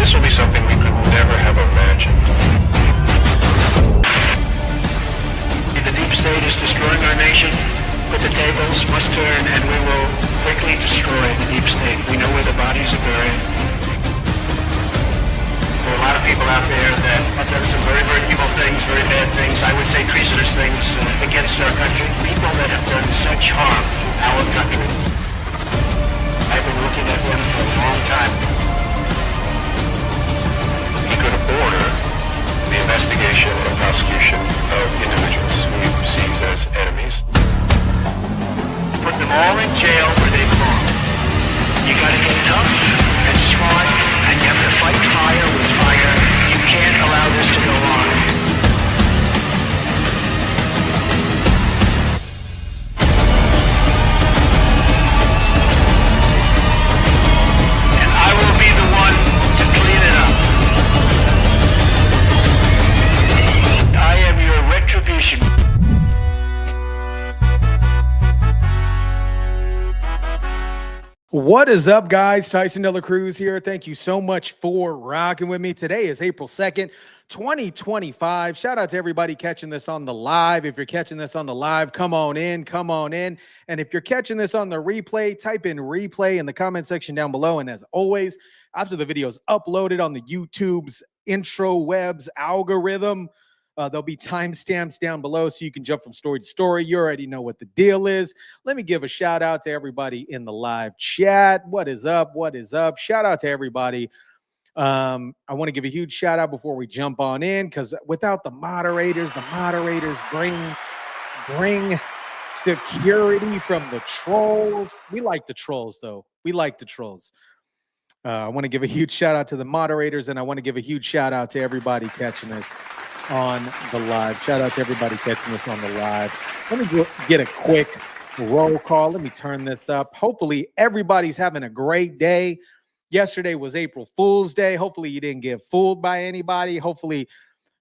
This will be something we could never have imagined. The deep state is destroying our nation, but the tables must turn and we will quickly destroy the deep state. We know where the bodies are buried. There are a lot of people out there that have done some very, very evil things, very bad things, I would say treasonous things against our country. People that have done such harm to our country. I've been looking at them for a long time. He could order the investigation and prosecution of individuals who he sees as enemies. Put them all in jail where they belong. You gotta get tough and smart, and you have to fight fire with fire. You can't allow this to go on. And I will be the one to clean it up. I am your retribution. What is up, guys? Tyson De La Cruz here. Thank you so much for rocking with me. Today is April 2nd, 2025. Shout out to everybody catching this on the live. If you're catching this on the live, come on in, come on in. And if you're catching this on the replay, type in replay in the comment section down below. And as always, after the video is uploaded on the YouTube's intro webs algorithm, there'll be timestamps down below so you can jump from story to story. You already know what the deal is. Let me give a shout out to everybody in the live chat. What is up? What is up? Shout out to everybody. I want to give a huge shout out before we jump on in, because without the moderators bring security from the trolls. We like the trolls, though. We like the trolls. I want to give a huge shout out to the moderators, and I want to give a huge shout out to everybody catching us on the live. Shout out to everybody catching us on the live. Let me get a quick roll call. Let me turn this up. Hopefully everybody's having a great day. Yesterday was April Fool's Day. Hopefully you didn't get fooled by anybody. Hopefully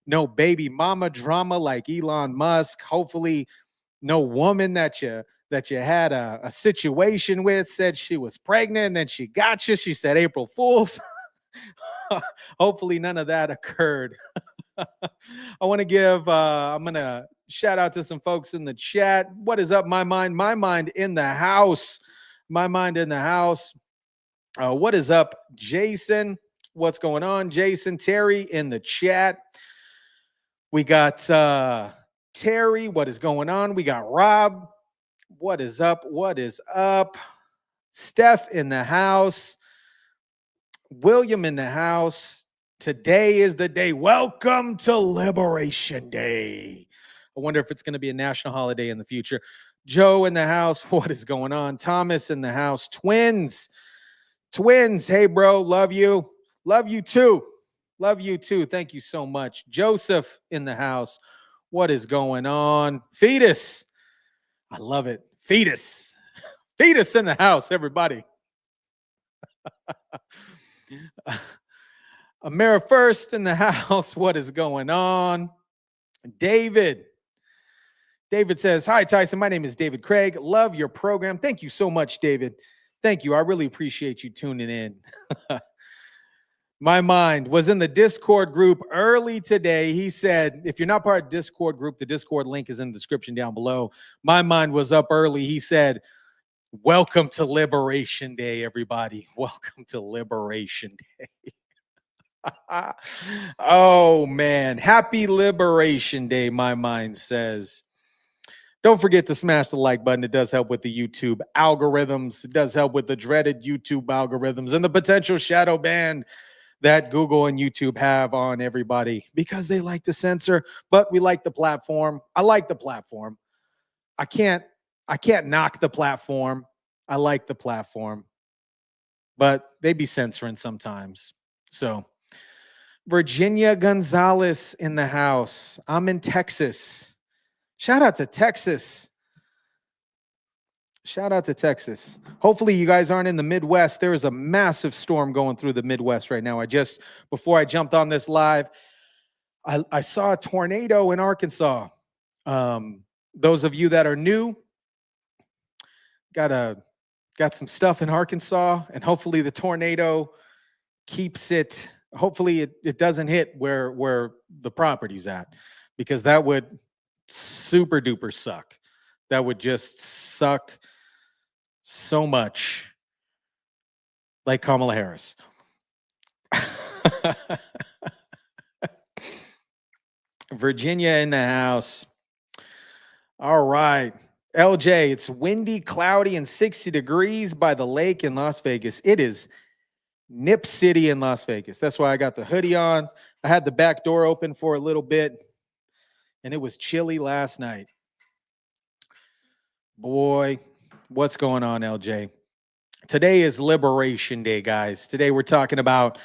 no baby mama drama like Elon Musk. Hopefully no woman that you had a situation with said she was pregnant and then she got you. She said April Fool's. Hopefully none of that occurred. I want to give, I'm going to shout out to some folks in the chat. What is up, my mind? My mind in the house. My mind in the house. What is up, Jason? What's going on, Jason? Terry in the chat. We got Terry. What is going on? We got Rob. What is up? What is up? Steph in the house. William in the house. Today is the day. Welcome to Liberation Day. I wonder if it's going to be a national holiday in the future. Joe in the house. What is going on? Thomas in the house. Twins. Hey, bro. Love you. Love you too. Love you too. Thank you so much. Joseph in the house. What is going on? Fetus. I love it. Fetus. Fetus in the house, everybody. Amera First in the house. What is going on? David. David says, hi, Tyson. My name is David Craig. Love your program. Thank you so much, David. Thank you. I really appreciate you tuning in. My mind was in the Discord group early today. He said, if you're not part of the Discord group, the Discord link is in the description down below. My mind was up early. He said, welcome to Liberation Day, everybody. Welcome to Liberation Day. Oh, man. Happy Liberation Day, my mind says. Don't forget to smash the like button. It does help with the YouTube algorithms. It does help with the dreaded YouTube algorithms and the potential shadow ban that Google and YouTube have on everybody because they like to censor, but we like the platform. I like the platform. I can't knock the platform. I like the platform, but they be censoring sometimes. So Virginia Gonzalez in the house. I'm in Texas. Shout out to Texas. Shout out to Texas. Hopefully you guys aren't in the Midwest. There is a massive storm going through the Midwest right now. Before I jumped on this live, I saw a tornado in Arkansas. Those of you that are new, got some stuff in Arkansas, and hopefully the tornado keeps it Hopefully it doesn't hit where the property's at, because that would super duper suck. That would just suck so much, like Kamala Harris. Virginia in the house. All right. LJ, it's windy, cloudy, and 60 degrees by the lake in Las Vegas. It is Nip City in Las Vegas. That's why I got the hoodie on. I had the back door open for a little bit, and it was chilly last night. Boy, what's going on, LJ? Today is Liberation Day, guys. Today we're talking about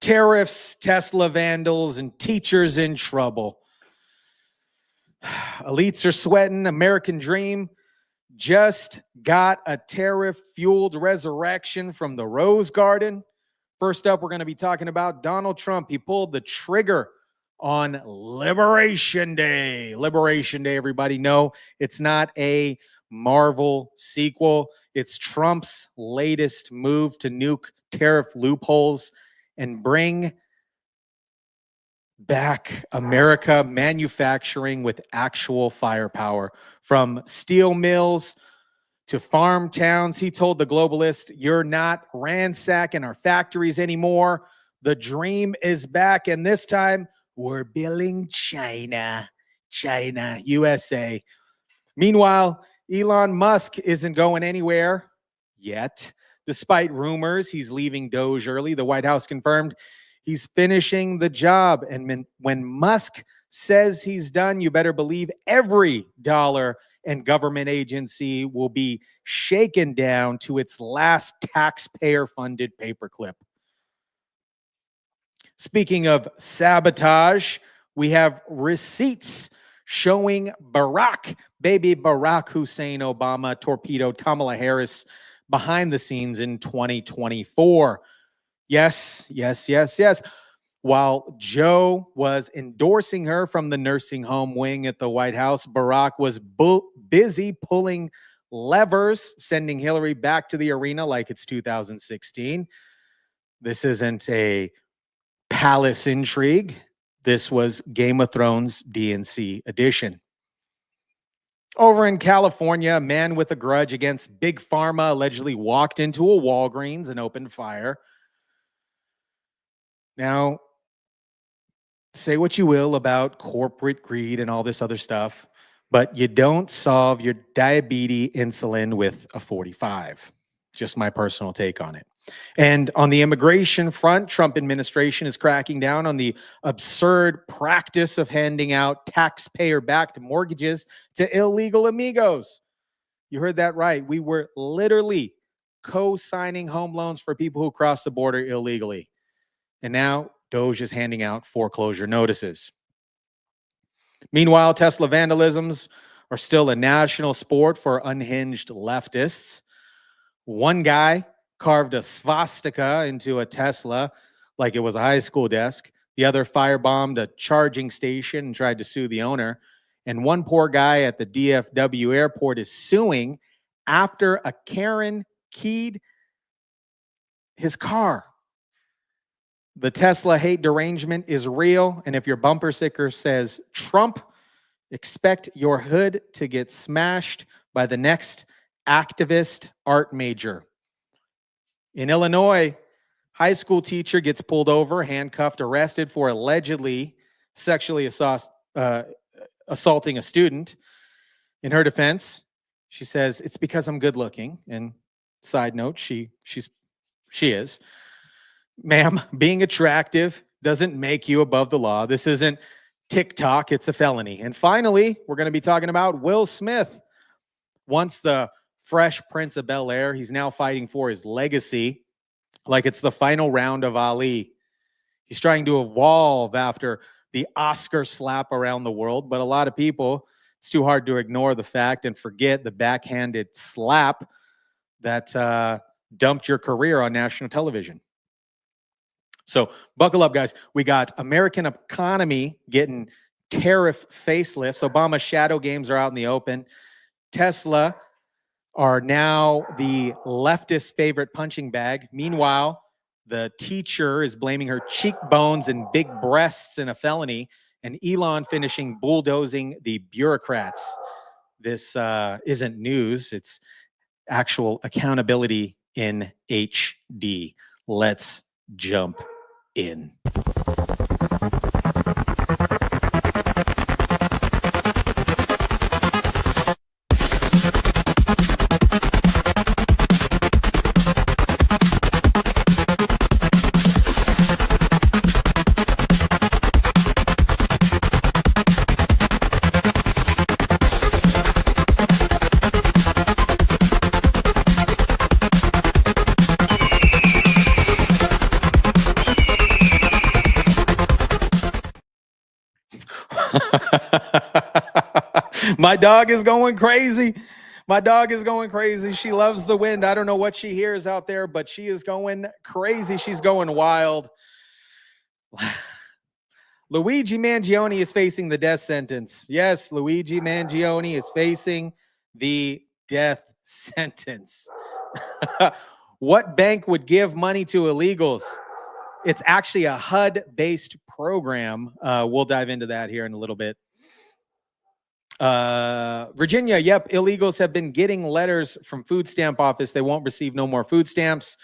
tariffs, Tesla vandals, and teachers in trouble. Elites are sweating. American dream just got a tariff-fueled resurrection from the Rose Garden. First up, we're going to be talking about Donald Trump. He pulled the trigger on Liberation Day. Liberation Day, everybody. No, it's not a Marvel sequel. It's Trump's latest move to nuke tariff loopholes and bring back America manufacturing with actual firepower. From steel mills to farm towns, he told the globalists, you're not ransacking our factories anymore. The dream is back, and this time we're building China, USA. Meanwhile, Elon Musk isn't going anywhere yet. Despite rumors he's leaving DOGE early, the White House confirmed he's finishing the job. And when Musk says he's done, you better believe every dollar and government agency will be shaken down to its last taxpayer-funded paperclip. Speaking of sabotage, we have receipts showing baby Barack Hussein Obama torpedoed Kamala Harris behind the scenes in 2024. Yes. While Joe was endorsing her from the nursing home wing at the White House, Barack was busy pulling levers, sending Hillary back to the arena like it's 2016. This isn't a palace intrigue. This was Game of Thrones DNC edition. Over in California, a man with a grudge against Big Pharma allegedly walked into a Walgreens and opened fire. Now, say what you will about corporate greed and all this other stuff, but you don't solve your diabetes insulin with a 45. Just my personal take on it. And on the immigration front, Trump administration is cracking down on the absurd practice of handing out taxpayer-backed mortgages to illegal amigos. You heard that right. We were literally co-signing home loans for people who cross the border illegally. And now DOGE is handing out foreclosure notices. Meanwhile, Tesla vandalisms are still a national sport for unhinged leftists. One guy carved a swastika into a Tesla like it was a high school desk. The other firebombed a charging station and tried to sue the owner. And one poor guy at the DFW airport is suing after a Karen keyed his car. The Tesla hate derangement is real. And if your bumper sticker says Trump, expect your hood to get smashed by the next activist art major. In Illinois, high school teacher gets pulled over, handcuffed, arrested for allegedly sexually assaulting a student. In her defense, she says, it's because I'm good looking. And side note, she is. Ma'am, being attractive doesn't make you above the law. This isn't TikTok, it's a felony. And finally, we're going to be talking about Will Smith. Once the Fresh Prince of Bel-Air, he's now fighting for his legacy like it's the final round of Ali. He's trying to evolve after the Oscar slap around the world, but a lot of people, it's too hard to ignore the fact and forget the backhanded slap that dumped your career on national television. So buckle up, guys. We got American economy getting tariff facelifts. Obama's shadow games are out in the open. Tesla are now the leftist favorite punching bag. Meanwhile, The teacher is blaming her cheekbones and big breasts in a felony, and Elon finishing bulldozing the bureaucrats. This isn't news. It's actual accountability in HD. Let's jump in. My dog is going crazy. My dog is going crazy. She loves the wind. I don't know what she hears out there, but she is going crazy. She's going wild. Luigi Mangione is facing the death sentence. Yes, Luigi Mangione is facing the death sentence. What bank would give money to illegals? It's actually a HUD-based program. We'll dive into that here in a little bit. Virginia, yep, illegals have been getting letters from food stamp office. They won't receive no more food stamps.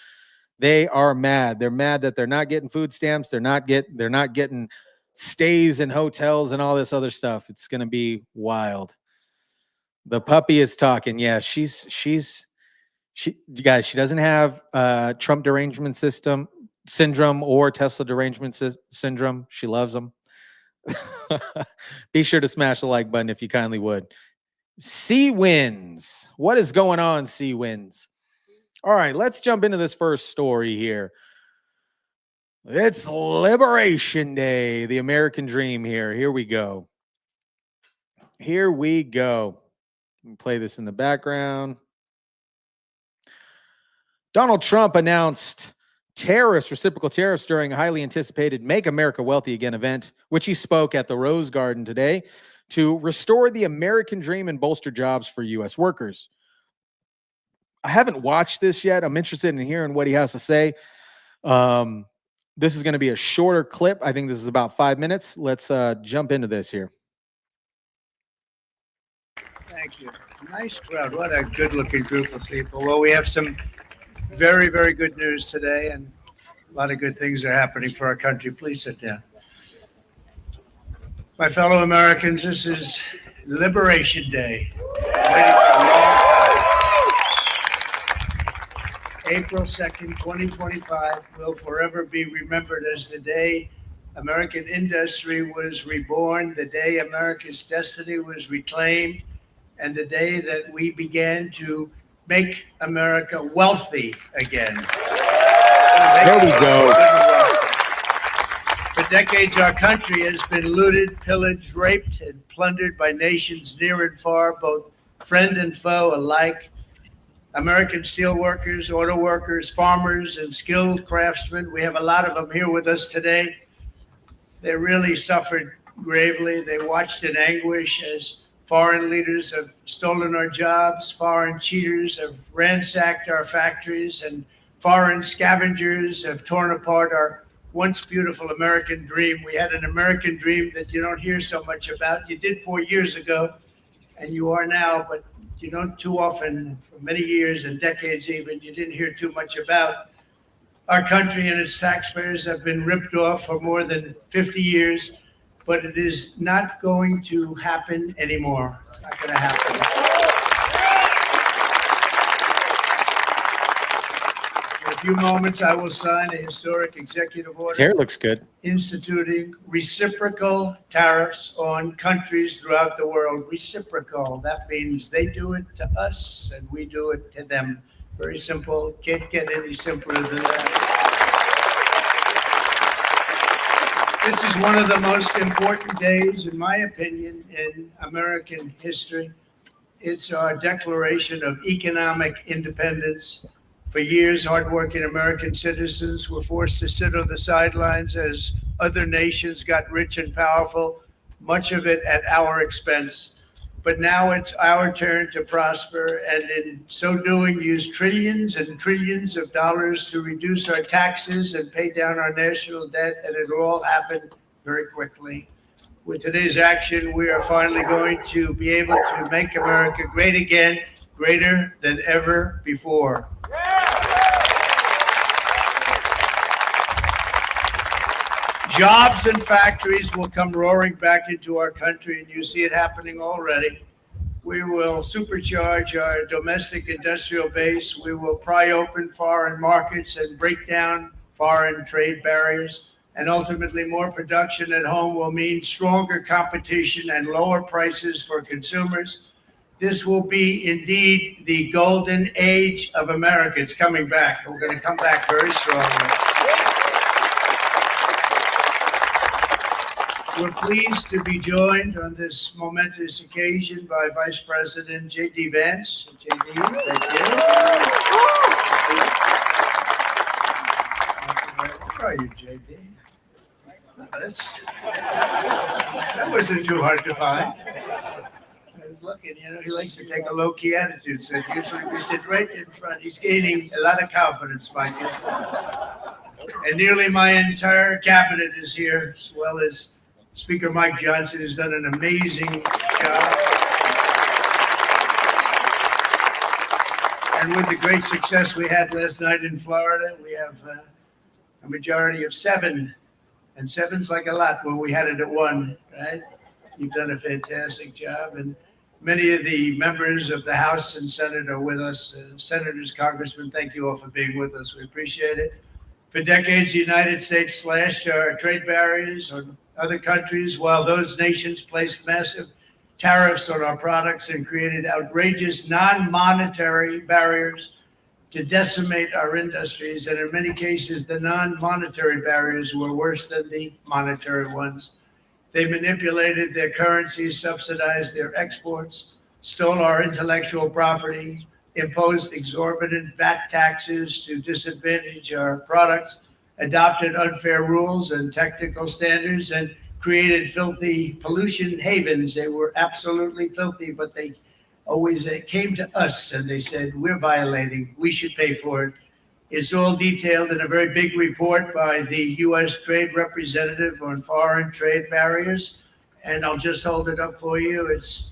They are mad. They're mad that they're not getting food stamps. They're not getting stays in hotels and all this other stuff. It's going to be wild. The puppy is talking. Yeah, she you guys, she doesn't have Trump derangement syndrome or Tesla derangement syndrome. She loves them. Be sure to smash the like button if you kindly would. Sea Winds. What is going on, Sea Winds? All right, let's jump into this first story here. It's Liberation Day, the American dream here. Here we go. Here we go. Let me play this in the background. Donald Trump announced tariffs, reciprocal tariffs during a highly anticipated Make America Wealthy Again event, which he spoke at the Rose Garden today to restore the American dream and bolster jobs for U.S. workers. I haven't watched this yet. I'm interested in hearing what he has to say. This is going to be a shorter clip. I think this is about 5 minutes. Let's jump into this here. Thank you. Nice crowd. What a good-looking group of people. Well, we have some very, very good news today, and a lot of good things are happening for our country. Please sit down. My fellow Americans, this is Liberation Day. Waiting for a long time. April 2nd, 2025 will forever be remembered as the day American industry was reborn, the day America's destiny was reclaimed, and the day that we began to make America wealthy again. There we go. For decades, our country has been looted, pillaged, raped, and plundered by nations near and far, both friend and foe alike. American steel workers, auto workers, farmers, and skilled craftsmen, we have a lot of them here with us today. They really suffered gravely. They watched in anguish as foreign leaders have stolen our jobs, foreign cheaters have ransacked our factories, and foreign scavengers have torn apart our once beautiful American dream. We had an American dream that you don't hear so much about. You did 4 years ago, and you are now, but you don't too often, for many years and decades even, you didn't hear too much about. Our country and its taxpayers have been ripped off for more than 50 years. But it is not going to happen anymore. It's not going to happen. In a few moments, I will sign a historic executive order. His hair looks good. Instituting reciprocal tariffs on countries throughout the world. Reciprocal. That means they do it to us and we do it to them. Very simple. Can't get any simpler than that. This is one of the most important days, in my opinion, in American history. It's our declaration of economic independence. For years, hardworking American citizens were forced to sit on the sidelines as other nations got rich and powerful, much of it at our expense. but now it's our turn to prosper, and in so doing, use trillions and trillions of dollars to reduce our taxes and pay down our national debt, and it'll all happen very quickly. With today's action, we are finally going to be able to make America great again, greater than ever before. Jobs and factories will come roaring back into our country, and you see it happening already. We will supercharge our domestic industrial base. We will pry open foreign markets and break down foreign trade barriers. And ultimately, more production at home will mean stronger competition and lower prices for consumers. This will be indeed the golden age of America. It's coming back. We're going to come back very strongly. We're pleased to be joined on this momentous occasion by Vice President J.D. Vance. J.D., thank you. Where are you, J.D.? That wasn't too hard to find. I was looking, he likes to take a low-key attitude, so usually we sit right in front. He's gaining a lot of confidence, Mike. And nearly my entire cabinet is here, as well as Speaker Mike Johnson has done an amazing job. And with the great success we had last night in Florida, we have a majority of 7. And 7's like a lot when we had it at 1, right? You've done a fantastic job. And many of the members of the House and Senate are with us. Senators, Congressmen, thank you all for being with us. We appreciate it. For decades, the United States slashed our trade barriers on other countries, while those nations placed massive tariffs on our products and created outrageous non-monetary barriers to decimate our industries. And in many cases, the non-monetary barriers were worse than the monetary ones. They manipulated their currencies, subsidized their exports, stole our intellectual property, imposed exorbitant VAT taxes to disadvantage our products, adopted unfair rules and technical standards, and created filthy pollution havens. They were absolutely filthy, but they always came to us and they said, we're violating, we should pay for it. It's all detailed in a very big report by the U.S. Trade Representative on foreign trade barriers. And I'll just hold it up for you. It's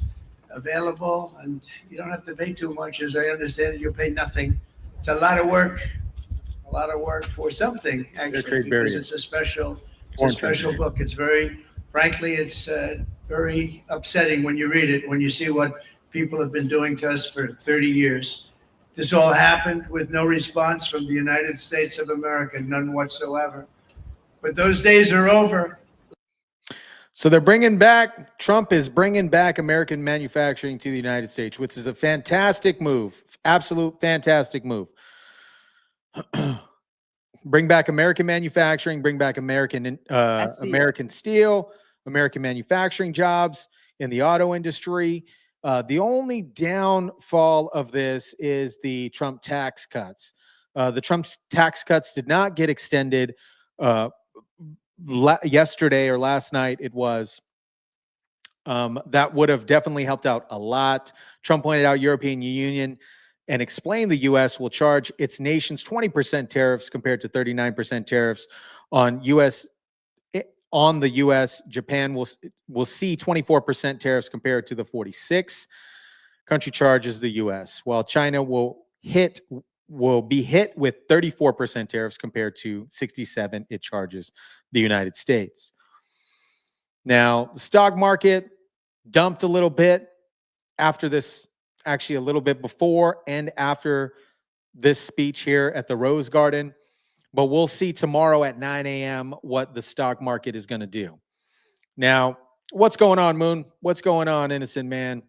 available, and you don't have to pay too much. As I understand it, you'll pay nothing. It's a lot of work for something, actually, because it's a special book. It's frankly, it's very upsetting when you read it, when you see what people have been doing to us for 30 years. This all happened with no response from the United States of America, none whatsoever. But those days are over. So Trump is bringing back American manufacturing to the United States, which is a fantastic move, absolute fantastic move. Bring back American manufacturing, bring back American steel, American manufacturing jobs in the auto industry. The only downfall of this is the Trump tax cuts. The Trump tax cuts did not get extended yesterday or last night. It was. That would have definitely helped out a lot. Trump pointed out European Union and explained the U.S. will charge its nation's 20% tariffs compared to 39% tariffs on the U.S. Japan will see 24% tariffs compared to the 46 country charges the U.S., while China will be hit with 34% tariffs compared to 67 it charges the United States. Now, the stock market dumped a little bit after this, actually a little bit before and after this speech here at the Rose Garden. But we'll see tomorrow at 9 a.m. what the stock market is going to do. Now, what's going on, Moon? What's going on, innocent man?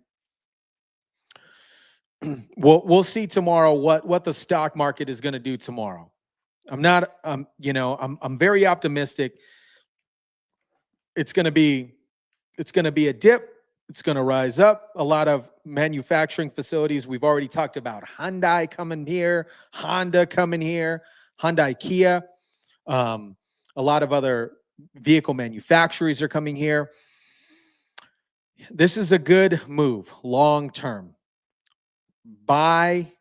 We'll see tomorrow what the stock market is going to do tomorrow. I'm very optimistic. It's going to be a dip. It's going to rise up. A lot of manufacturing facilities. We've already talked about Hyundai coming here, Honda coming here, Hyundai, Kia. A lot of other vehicle manufacturers are coming here. This is a good move, long term. Buy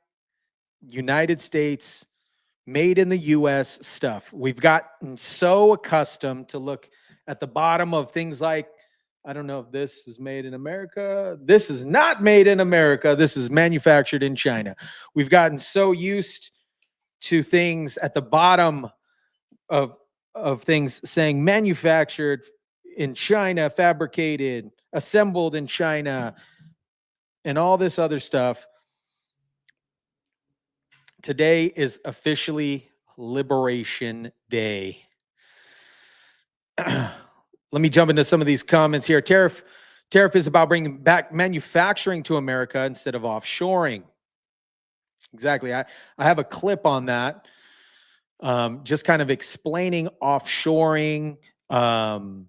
United States, made in the US stuff. We've gotten so accustomed to look at the bottom of things like, I don't know if this is made in America. This is not made in America. This is manufactured in China. We've gotten so used to things at the bottom of things saying manufactured in China, fabricated, assembled in China, and all this other stuff. Today is officially Liberation Day. Let me jump into some of these comments here. Tariff is about bringing back manufacturing to America instead of offshoring. Exactly. I have a clip on that, just kind of explaining offshoring and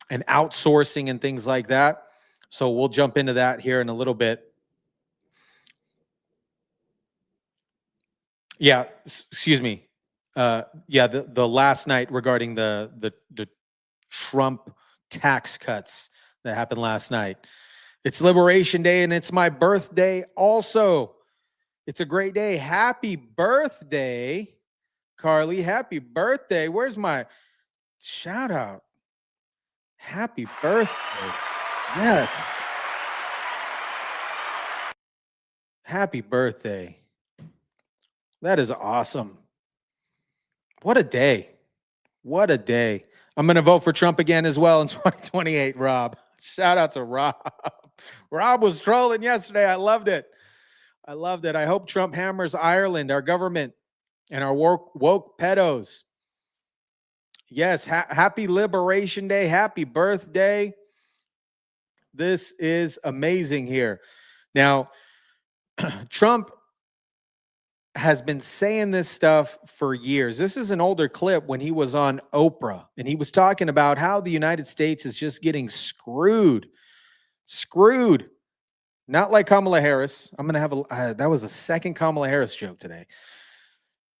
outsourcing and things like that. So we'll jump into that here in a little bit. Yeah, excuse me. Yeah, the last night regarding the Trump tax cuts that happened last night. It's Liberation Day and it's my birthday also. It's a great day. Happy birthday, Carly. Happy birthday. Where's my shout out? Happy birthday. Yes. Happy birthday. That is awesome. What a day. What a day. I'm going to vote for Trump again as well in 2028, Rob. Shout out to Rob. Rob was trolling yesterday. I loved it. I loved it. I hope Trump hammers Ireland, our government, and our woke pedos. Yes, happy Liberation Day. Happy birthday. This is amazing here. Now, Trump has been saying this stuff for years. This is an older clip when he was on Oprah, and he was talking about how the United States is just getting screwed. Screwed. Not like Kamala Harris. I'm going to have that was a second Kamala Harris joke today.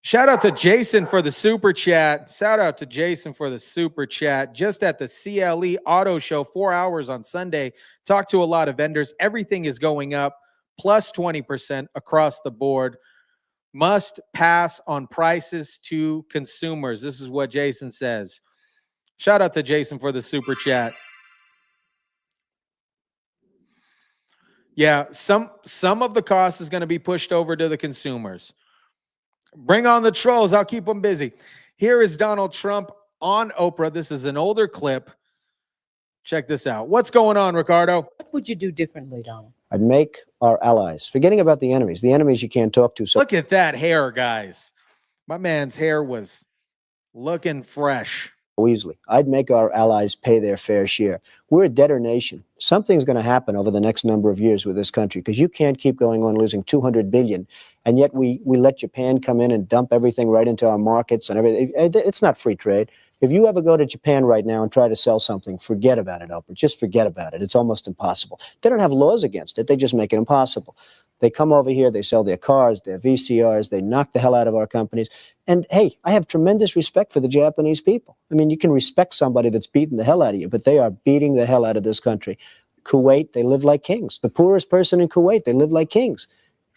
Shout out to Jason for the super chat. Shout out to Jason for the super chat. Just at the CLE Auto Show, 4 hours on Sunday. Talked to a lot of vendors. Everything is going up, plus 20% across the board. Must pass on prices to consumers. This is what Jason says. Shout out to Jason for the super chat. Yeah, some of the cost is going to be pushed over to the consumers. Bring on the trolls. I'll keep them busy. Here is Donald Trump on Oprah. This is an older clip. Check this out. What's going on, Ricardo? What would you do differently, Donald? I'd make our allies, forgetting about the enemies you can't talk to. So look at that hair, guys. My man's hair was looking fresh. Easily. I'd make our allies pay their fair share. We're a debtor nation. Something's going to happen over the next number of years with this country, because you can't keep going on losing $200 billion, and yet we let Japan come in and dump everything right into our markets and everything. It's not free trade. If you ever go to Japan right now and try to sell something, forget about it, Oprah. Just forget about it. It's almost impossible. They don't have laws against it. They just make it impossible. They come over here, they sell their cars, their VCRs, they knock the hell out of our companies. And hey, I have tremendous respect for the Japanese people. I mean, you can respect somebody that's beating the hell out of you, but they are beating the hell out of this country. Kuwait, they live like kings. The poorest person in Kuwait, they live like kings.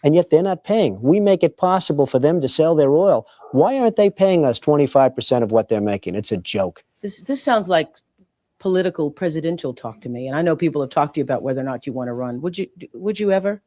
And yet they're not paying. We make it possible for them to sell their oil. Why aren't they paying us 25% of what they're making? It's a joke. This sounds like political presidential talk to me. And I know people have talked to you about whether or not you want to run. Would you ever?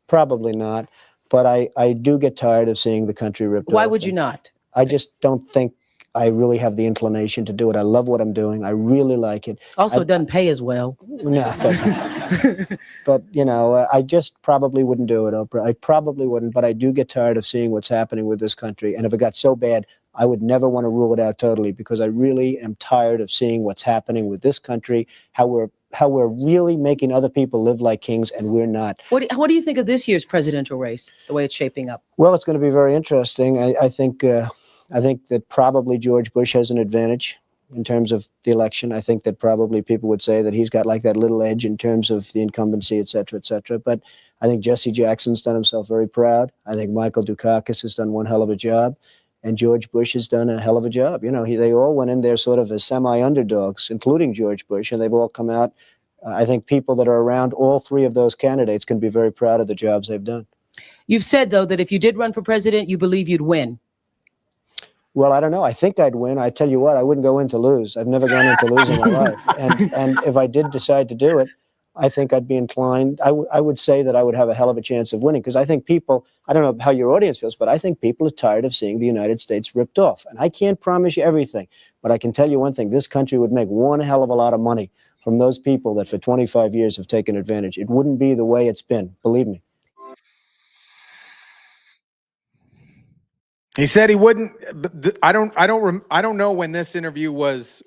Probably not. But I do get tired of seeing the country ripped off. Why would you not? I just don't think I really have the inclination to do it. I love what I'm doing. I really like it. Also, it doesn't pay as well. No, it doesn't. But, you know, I just probably wouldn't do it, Oprah. I probably wouldn't, but I do get tired of seeing what's happening with this country. And if it got so bad, I would never want to rule it out totally, because I really am tired of seeing what's happening with this country, how we're really making other people live like kings, and we're not. What do you think of this year's presidential race, the way it's shaping up? Well, it's going to be very interesting. I think that probably George Bush has an advantage in terms of the election. I think that probably people would say that he's got like that little edge in terms of the incumbency, et cetera, et cetera. But I think Jesse Jackson's done himself very proud. I think Michael Dukakis has done one hell of a job. And George Bush has done a hell of a job. You know, they all went in there sort of as semi-underdogs, including George Bush, and they've all come out I think people that are around all three of those candidates can be very proud of the jobs they've done. You've said, though, that if you did run for president, you believe you'd win. Well, I don't know. I think I'd win. I tell you what, I wouldn't go in to lose. I've never gone in to lose in my life. And if I did decide to do it, I think I'd be inclined. I would say that I would have a hell of a chance of winning, because I think people, I don't know how your audience feels, but I think people are tired of seeing the United States ripped off. And I can't promise you everything, but I can tell you one thing. This country would make one hell of a lot of money from those people that for 25 years have taken advantage. It wouldn't be the way it's been, believe me. He said he wouldn't. I don't know when this interview was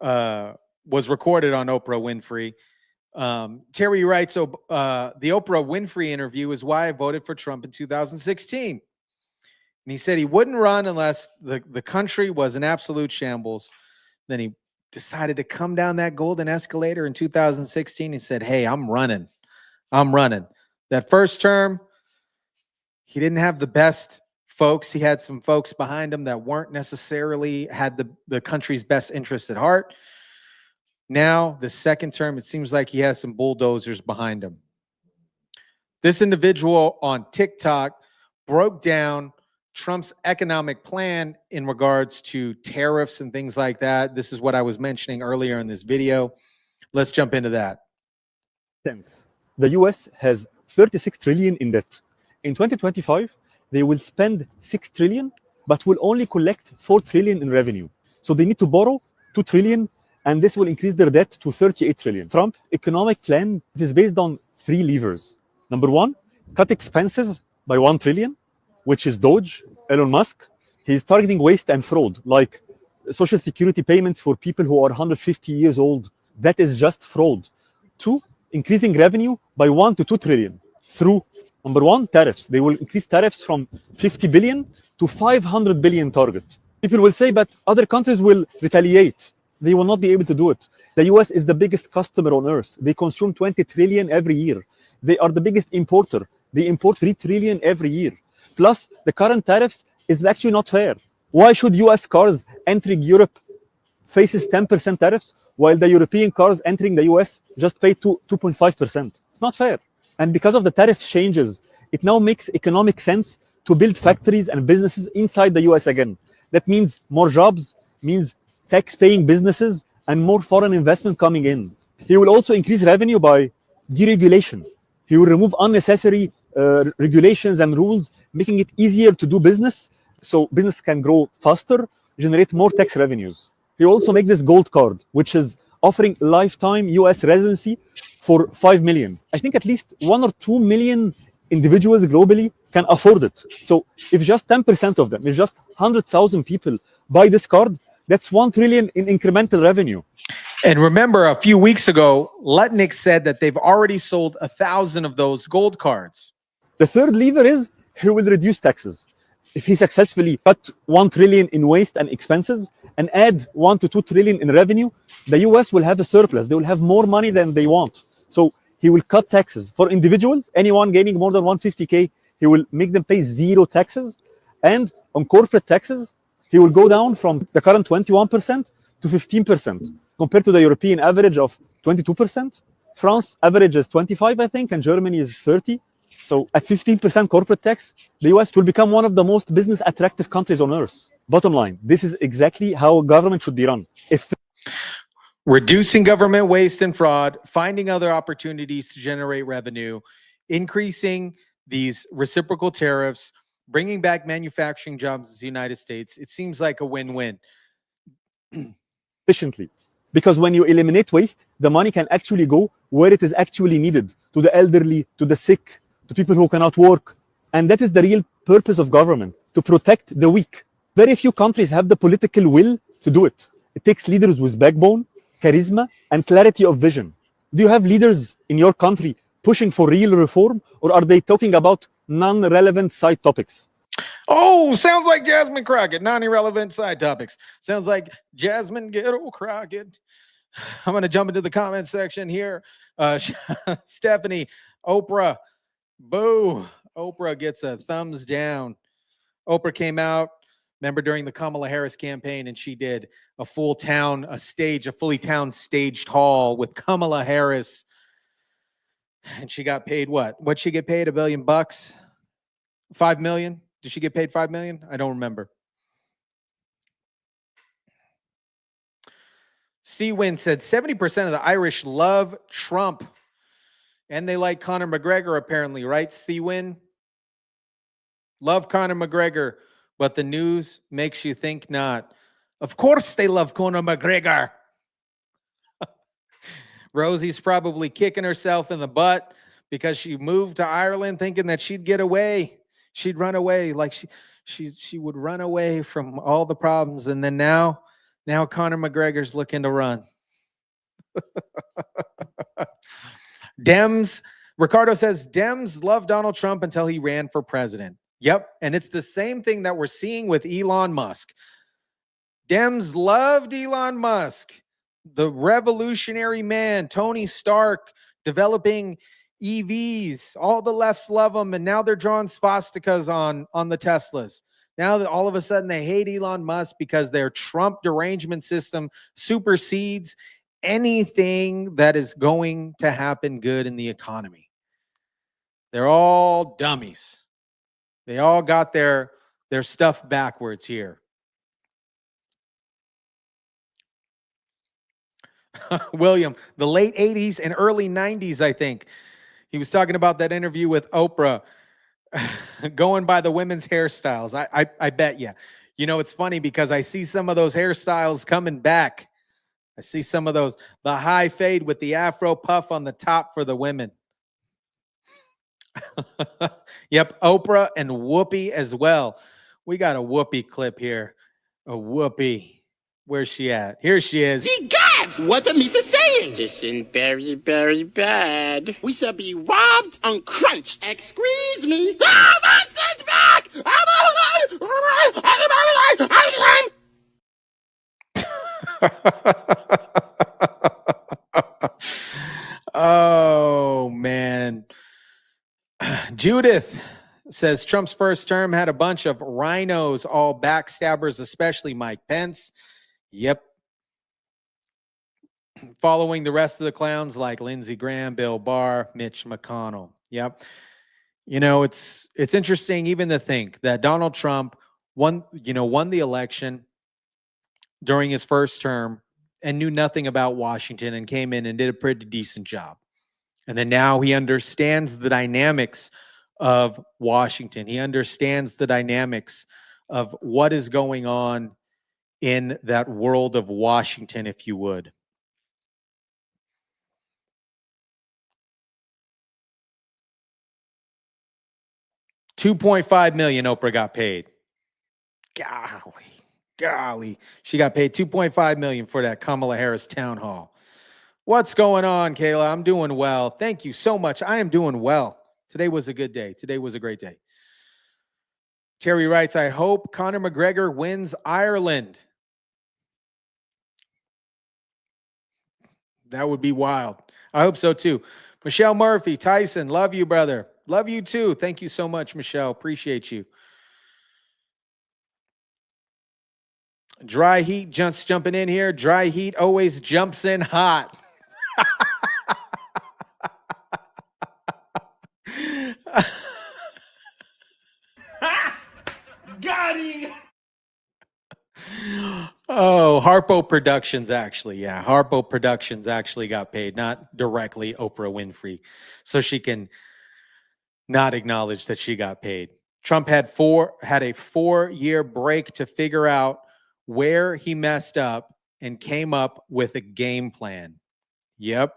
recorded on Oprah Winfrey. Terry writes, so the Oprah Winfrey interview is why I voted for Trump in 2016. And he said he wouldn't run unless the country was an absolute shambles. Then he decided to come down that golden escalator in 2016. He said, hey, I'm running. That first term, he didn't have the best folks. He had some folks behind him that weren't necessarily had the country's best interests at heart. Now, the second term, it seems like he has some bulldozers behind him. This individual on TikTok broke down Trump's economic plan in regards to tariffs and things like that. This is what I was mentioning earlier in this video. Let's jump into that. The US has 36 trillion in debt. In 2025, they will spend 6 trillion, but will only collect 4 trillion in revenue. So they need to borrow 2 trillion, and this will increase their debt to 38 trillion. Trump's economic plan is based on 3 levers. Number 1, cut expenses by 1 trillion, which is DOGE, Elon Musk. He's targeting waste and fraud, like social security payments for people who are 150 years old. That is just fraud. 2, increasing revenue by 1 to 2 trillion through, number 1, tariffs. They will increase tariffs from 50 billion to 500 billion target. People will say, but other countries will retaliate. They will not be able to do it. The US is the biggest customer on earth. They consume 20 trillion every year. They are the biggest importer. They import 3 trillion every year. Plus, the current tariffs is actually not fair. Why should US cars entering Europe faces 10% tariffs, while the European cars entering the US just pay 2.5%? It's not fair. And because of the tariff changes, it now makes economic sense to build factories and businesses inside the US again. That means more jobs, means tax-paying businesses, and more foreign investment coming in. He will also increase revenue by deregulation. He will remove unnecessary regulations and rules, making it easier to do business, so business can grow faster, generate more tax revenues. He also make this gold card, which is offering lifetime US residency for 5 million. I think at least 1 or 2 million individuals globally can afford it. So if just 10% of them, if just 100,000 people buy this card, that's 1 trillion in incremental revenue. And remember, a few weeks ago, Lutnick said that they've already sold 1,000 of those gold cards. The third lever is he will reduce taxes. If he successfully cut 1 trillion in waste and expenses and add 1 to 2 trillion in revenue, the US will have a surplus. They will have more money than they want. So he will cut taxes. For individuals, anyone gaining more than 150K, he will make them pay 0 taxes. And on corporate taxes, he will go down from the current 21% to 15%, compared to the European average of 22%. France average is 25, I think, and Germany is 30. So at 15% corporate tax, the US will become one of the most business attractive countries on earth. Bottom line, this is exactly how government should be run. Reducing government waste and fraud, finding other opportunities to generate revenue, increasing these reciprocal tariffs, bringing back manufacturing jobs in the United States. It seems like a win-win. Efficiently. Because when you eliminate waste, the money can actually go where it is actually needed, to the elderly, to the sick, to people who cannot work. And that is the real purpose of government, to protect the weak. Very few countries have the political will to do it. It takes leaders with backbone, charisma, and clarity of vision. Do you have leaders in your country pushing for real reform, or are they talking about non-relevant side topics? Oh, sounds like Jasmine Crockett, non-irrelevant side topics. Sounds like Jasmine Ghetto Crockett. I'm going to jump into the comment section here. Stephanie, Oprah, boo. Oprah gets a thumbs down. Oprah came out Remember during the Kamala Harris campaign, and she did a fully town staged hall with Kamala Harris. And she got paid what? What'd she get paid? $1 billion? $5 million? Did she get paid $5 million? I don't remember. C-Win said 70% of the Irish love Trump. And they like Conor McGregor, apparently, right? C-Win? Love Conor McGregor, but the news makes you think not. Of course they love Conor McGregor. Rosie's probably kicking herself in the butt because she moved to Ireland thinking that she'd get away. She'd run away, like she would run away from all the problems. And then now Conor McGregor's looking to run. Dems, Ricardo says, Dems love Donald Trump until he ran for president. Yep. And it's the same thing that we're seeing with Elon Musk. Dems loved Elon Musk, the revolutionary man, Tony Stark, developing EVs. All the lefts love him, and now they're drawing swastikas on the Teslas. Now that all of a sudden they hate Elon Musk because their Trump derangement system supersedes anything that is going to happen good in the economy. They're all dummies. They all got their stuff backwards here. William, the late 80s and early 90s, I think. He was talking about that interview with Oprah, going by the women's hairstyles. I bet you. You know, it's funny because I see some of those hairstyles coming back. I see some of those, the high fade with the Afro puff on the top for the women. Yep, Oprah and Whoopi as well. We got a Whoopi clip here. A Whoopi. Where's she at? Here she is. The gods! What the Misa saying? This is very, very bad. We shall be robbed and crunched. Excuse me. Ah, monsters back! Oh, man. Judith says Trump's first term had a bunch of rhinos, all backstabbers, especially Mike Pence. Yep. Following the rest of the clowns like Lindsey Graham, Bill Barr, Mitch McConnell. Yep. You know, it's interesting even to think that Donald Trump won the election during his first term and knew nothing about Washington and came in and did a pretty decent job. And then now he understands the dynamics of Washington. He understands the dynamics of what is going on in that world of Washington, if you would. $2.5 million Oprah got paid. Golly. She got paid $2.5 million for that Kamala Harris town hall. What's going on, Kayla? I'm doing well. Thank you so much. I am doing well. Today was a good day. Today was a great day. Terry writes, I hope Conor McGregor wins Ireland. That would be wild. I hope so too. Michelle Murphy, Tyson, love you, brother. Love you too. Thank you so much, Michelle. Appreciate you. Dry Heat just jumping in here. Dry Heat always jumps in hot. Got him! Oh, Harpo Productions actually. Yeah, Harpo Productions actually got paid, not directly Oprah Winfrey. So she can not acknowledge that she got paid. Trump had a 4-year break to figure out where he messed up and came up with a game plan. Yep.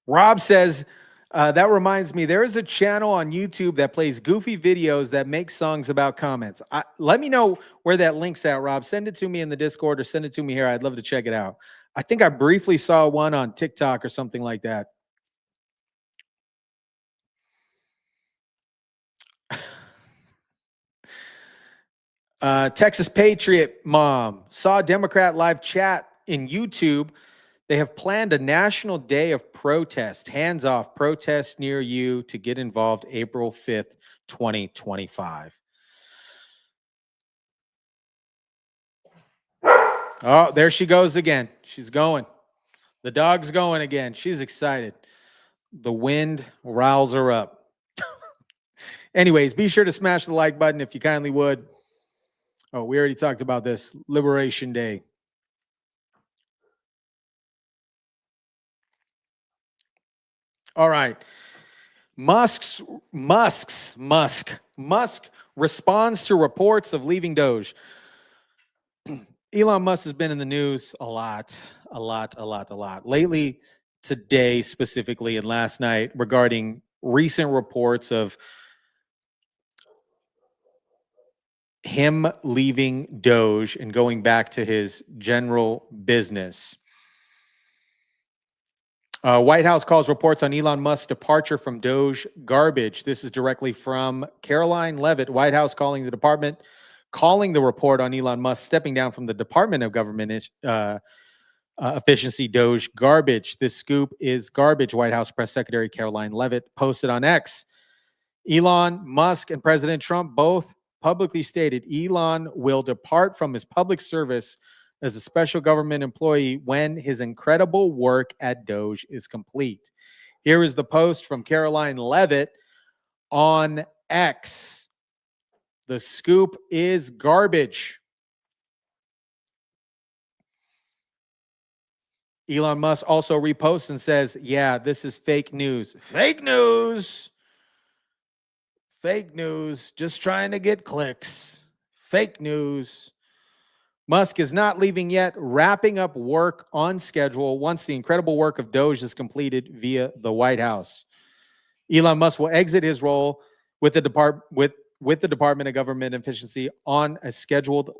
Rob says, that reminds me, there is a channel on YouTube that plays goofy videos that make songs about comments. Let me know where that link's at, Rob. Send it to me in the Discord or send it to me here. I'd love to check it out. I think I briefly saw one on TikTok or something like that. Texas Patriot Mom saw Democrat live chat in YouTube They have planned a national day of protest, hands off protest near you to get involved April 5th, 2025. Oh, there she goes again. She's going. The dog's going again. She's excited. The wind riles her up. Anyways, be sure to smash the like button if you kindly would. Oh, we already talked about this. Liberation Day. All right. Musk responds to reports of leaving Doge. Elon Musk has been in the news a lot. Lately, today specifically, and last night regarding recent reports of him leaving Doge and going back to his general business. White House calls reports on Elon Musk's departure from Doge garbage. This is directly from Caroline Leavitt. White House calling the report on Elon Musk stepping down from the Department of Government Efficiency Doge garbage. This scoop is garbage, White House Press Secretary Caroline Leavitt posted on X. Elon Musk and President Trump both publicly stated Elon will depart from his public service as a special government employee when his incredible work at Doge is complete. Here is the post from Caroline Leavitt on X. The scoop is garbage. Elon Musk also reposts and says, yeah, this is fake news. Fake news. Fake news. Just trying to get clicks. Fake news. Musk is not leaving yet, wrapping up work on schedule once the incredible work of Doge is completed via the White House. Elon Musk will exit his role with the Department of Government Efficiency on a scheduled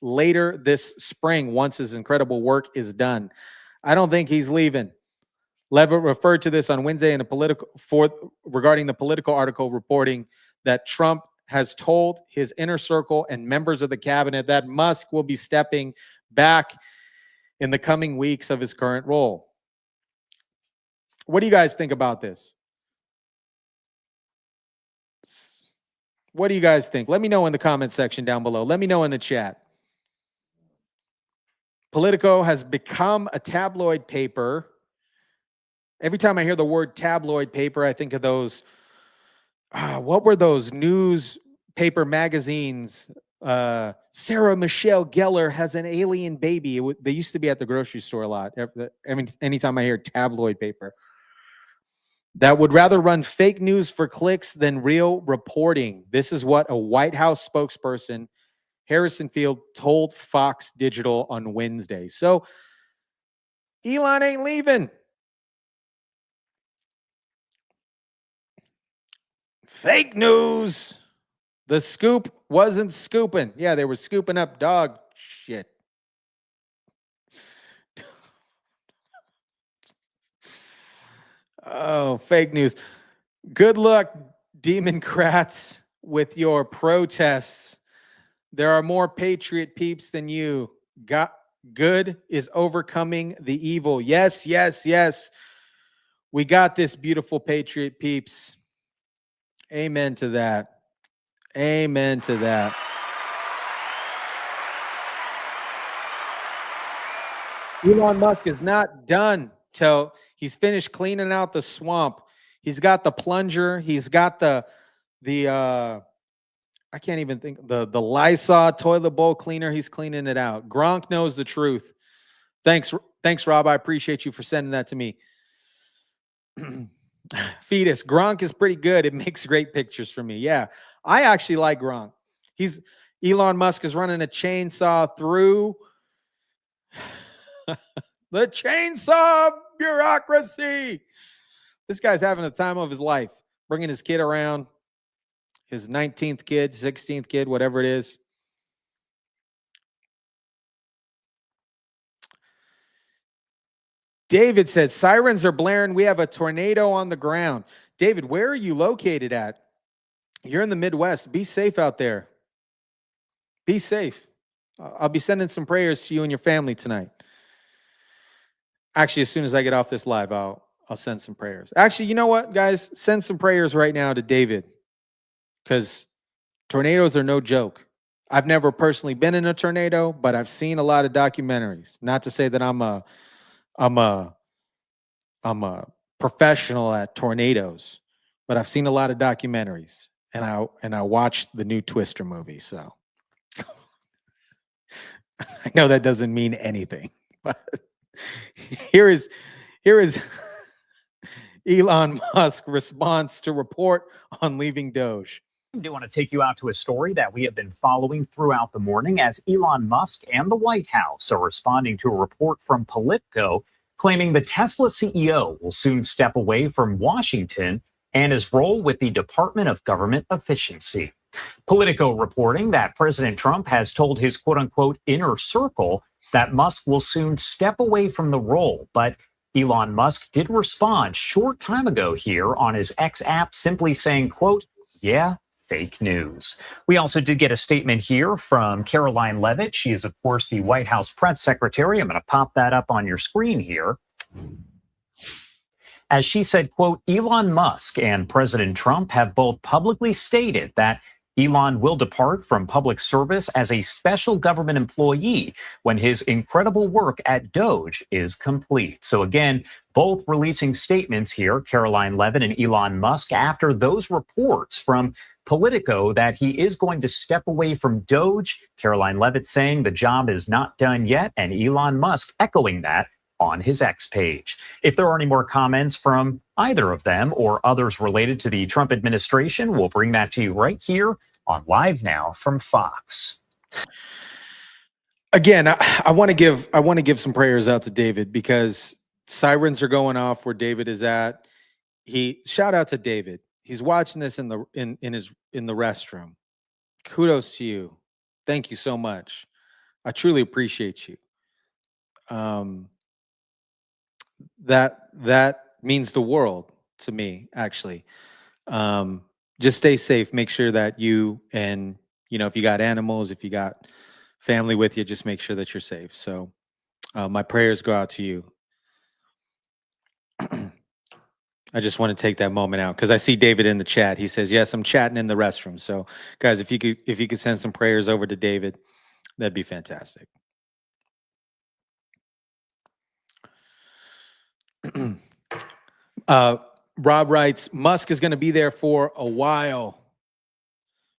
later this spring once his incredible work is done. I don't think he's leaving. Leavitt referred to this on Wednesday in regarding the political article reporting that Trump has told his inner circle and members of the cabinet that Musk will be stepping back in the coming weeks of his current role. What do you guys think about this? What do you guys think? Let me know in the comment section down below. Let me know in the chat. Politico has become a tabloid paper. Every time I hear the word tabloid paper, I think of those, what were those newspaper magazines? Sarah Michelle Gellar has an alien baby. They used to be at the grocery store a lot. Anytime I hear tabloid paper. That would rather run fake news for clicks than real reporting. This is what a White House spokesperson, Harrison Field, told Fox Digital on Wednesday. So Elon ain't leaving. Fake news. The scoop wasn't scooping. Yeah, they were scooping up dog shit. Oh, fake news. Good luck, Democrats, with your protests. There are more patriot peeps than you. Good is overcoming the evil. Yes, yes, yes. We got this, beautiful patriot peeps. Amen to that. Amen to that. Elon Musk is not done till he's finished cleaning out the swamp. He's got the plunger. He's got the I can't even think, the Lysol toilet bowl cleaner. He's cleaning it out. Gronk knows the truth. Thanks, Rob. I appreciate you for sending that to me. Fetus, Gronk is pretty good. It makes great pictures for me. Yeah, I actually like Gronk. Elon Musk is running a chainsaw through the chainsaw bureaucracy. This guy's having the time of his life, bringing his kid around, his 19th kid, 16th kid, whatever it is. David said, sirens are blaring. We have a tornado on the ground. David, where are you located at? You're in the Midwest. Be safe out there. Be safe. I'll be sending some prayers to you and your family tonight. Actually, as soon as I get off this live, I'll send some prayers. Actually, you know what, guys? Send some prayers right now to David, because tornadoes are no joke. I've never personally been in a tornado, but I've seen a lot of documentaries. Not to say that I'm a professional at tornadoes, but I've seen a lot of documentaries, and I watched the new Twister movie. So I know that doesn't mean anything, but here is Elon Musk response to report on leaving Doge. I do want to take you out to a story that we have been following throughout the morning as Elon Musk and the White House are responding to a report from Politico claiming the Tesla CEO will soon step away from Washington and his role with the Department of Government Efficiency. Politico reporting that President Trump has told his quote-unquote inner circle that Musk will soon step away from the role, but Elon Musk did respond short time ago here on his X app simply saying, quote, yeah, fake news. We also did get a statement here from Caroline Levitt. She is, of course, the White House press secretary. I'm going to pop that up on your screen here. As she said, quote, Elon Musk and President Trump have both publicly stated that Elon will depart from public service as a special government employee when his incredible work at DOGE is complete. So again, both releasing statements here, Caroline Levitt and Elon Musk, after those reports from Politico that he is going to step away from DOGE. Caroline Levitt saying the job is not done yet, and Elon Musk echoing that on his X page. If there are any more comments from either of them or others related to the Trump administration, we'll bring that to you right here on Live Now from Fox. Again, I want to give some prayers out to David, because sirens are going off where David is at. Shout out to David. He's watching this in the restroom. Kudos to you. Thank you so much. I truly appreciate you. That means the world to me, actually. Just stay safe. Make sure that you, and if you got animals, if you got family with you, just make sure that you're safe. So my prayers go out to you. I just want to take that moment out because I see David in the chat. He says, yes, I'm chatting in the restroom. So guys, if you could send some prayers over to David, that'd be fantastic. Rob writes, Musk is going to be there for a while.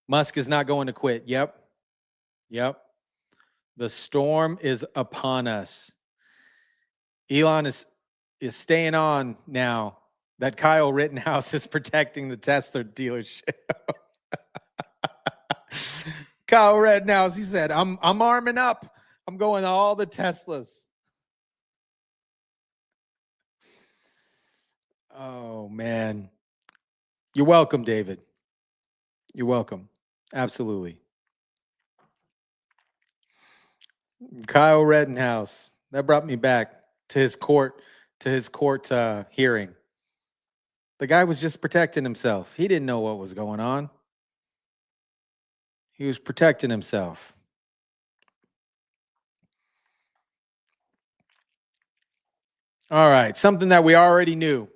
Musk is not going to quit. Yep. The storm is upon us. Elon is staying on now that Kyle Rittenhouse is protecting the Tesla dealership. Kyle Rittenhouse, he said, I'm arming up. I'm going to all the Teslas. Oh, man. You're welcome, David. You're welcome. Absolutely. Kyle Rittenhouse. That brought me back to his court hearing. The guy was just protecting himself. He didn't know what was going on. He was protecting himself. All right, something that we already knew.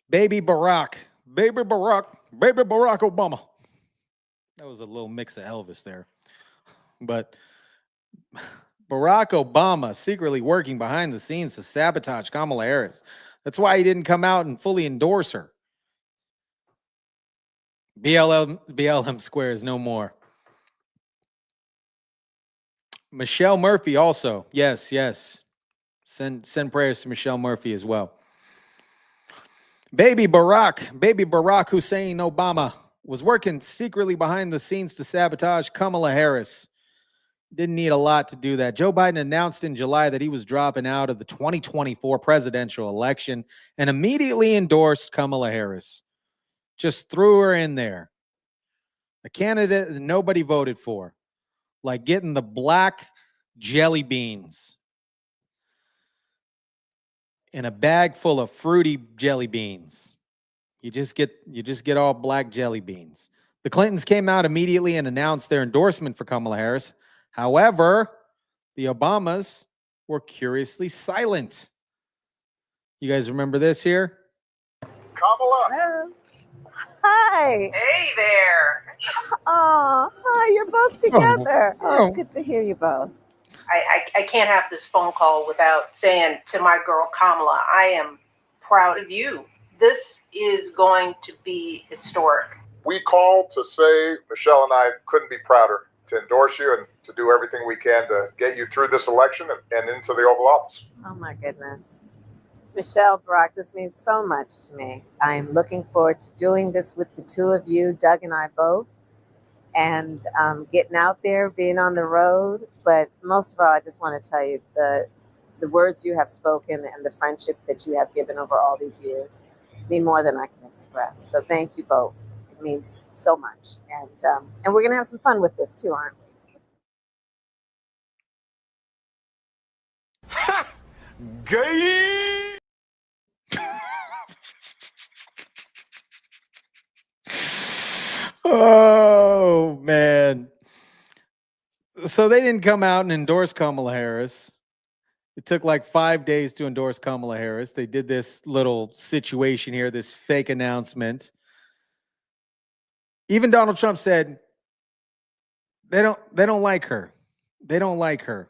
Baby Barack Obama. That was a little mix of Elvis there. But Barack Obama secretly working behind the scenes to sabotage Kamala Harris. That's why he didn't come out and fully endorse her. BLM squares no more. Michelle Murphy also. Yes. Send prayers to Michelle Murphy as well. Baby Barack Hussein Obama was working secretly behind the scenes to sabotage Kamala Harris. Didn't need a lot to do that. Joe Biden announced in July that he was dropping out of the 2024 presidential election and immediately endorsed Kamala Harris. Just threw her in there. A candidate that nobody voted for. Like getting the black jelly beans in a bag full of fruity jelly beans. You just get all black jelly beans. The Clintons came out immediately and announced their endorsement for Kamala Harris. However, the Obamas were curiously silent. You guys remember this here? Kamala. Hello. Hi. Hey there. Oh, hi. You're both together. Oh, it's good to hear you both. I can't have this phone call without saying to my girl Kamala, I am proud of you. This is going to be historic. We called to say Michelle and I couldn't be prouder to endorse you and to do everything we can to get you through this election and into the Oval Office. Oh, my goodness. Michelle, Barack, this means so much to me. I'm looking forward to doing this with the two of you, Doug and I both, and getting out there, being on the road. But most of all, I just want to tell you the words you have spoken and the friendship that you have given over all these years mean more than I can express. So thank you both. It means so much. And we're going to have some fun with this too, aren't we? Ha! Gay! Oh, man. So they didn't come out and endorse Kamala Harris. It took like 5 days to endorse Kamala Harris. They did this little situation here, this fake announcement. Even Donald Trump said they don't like her. They don't like her.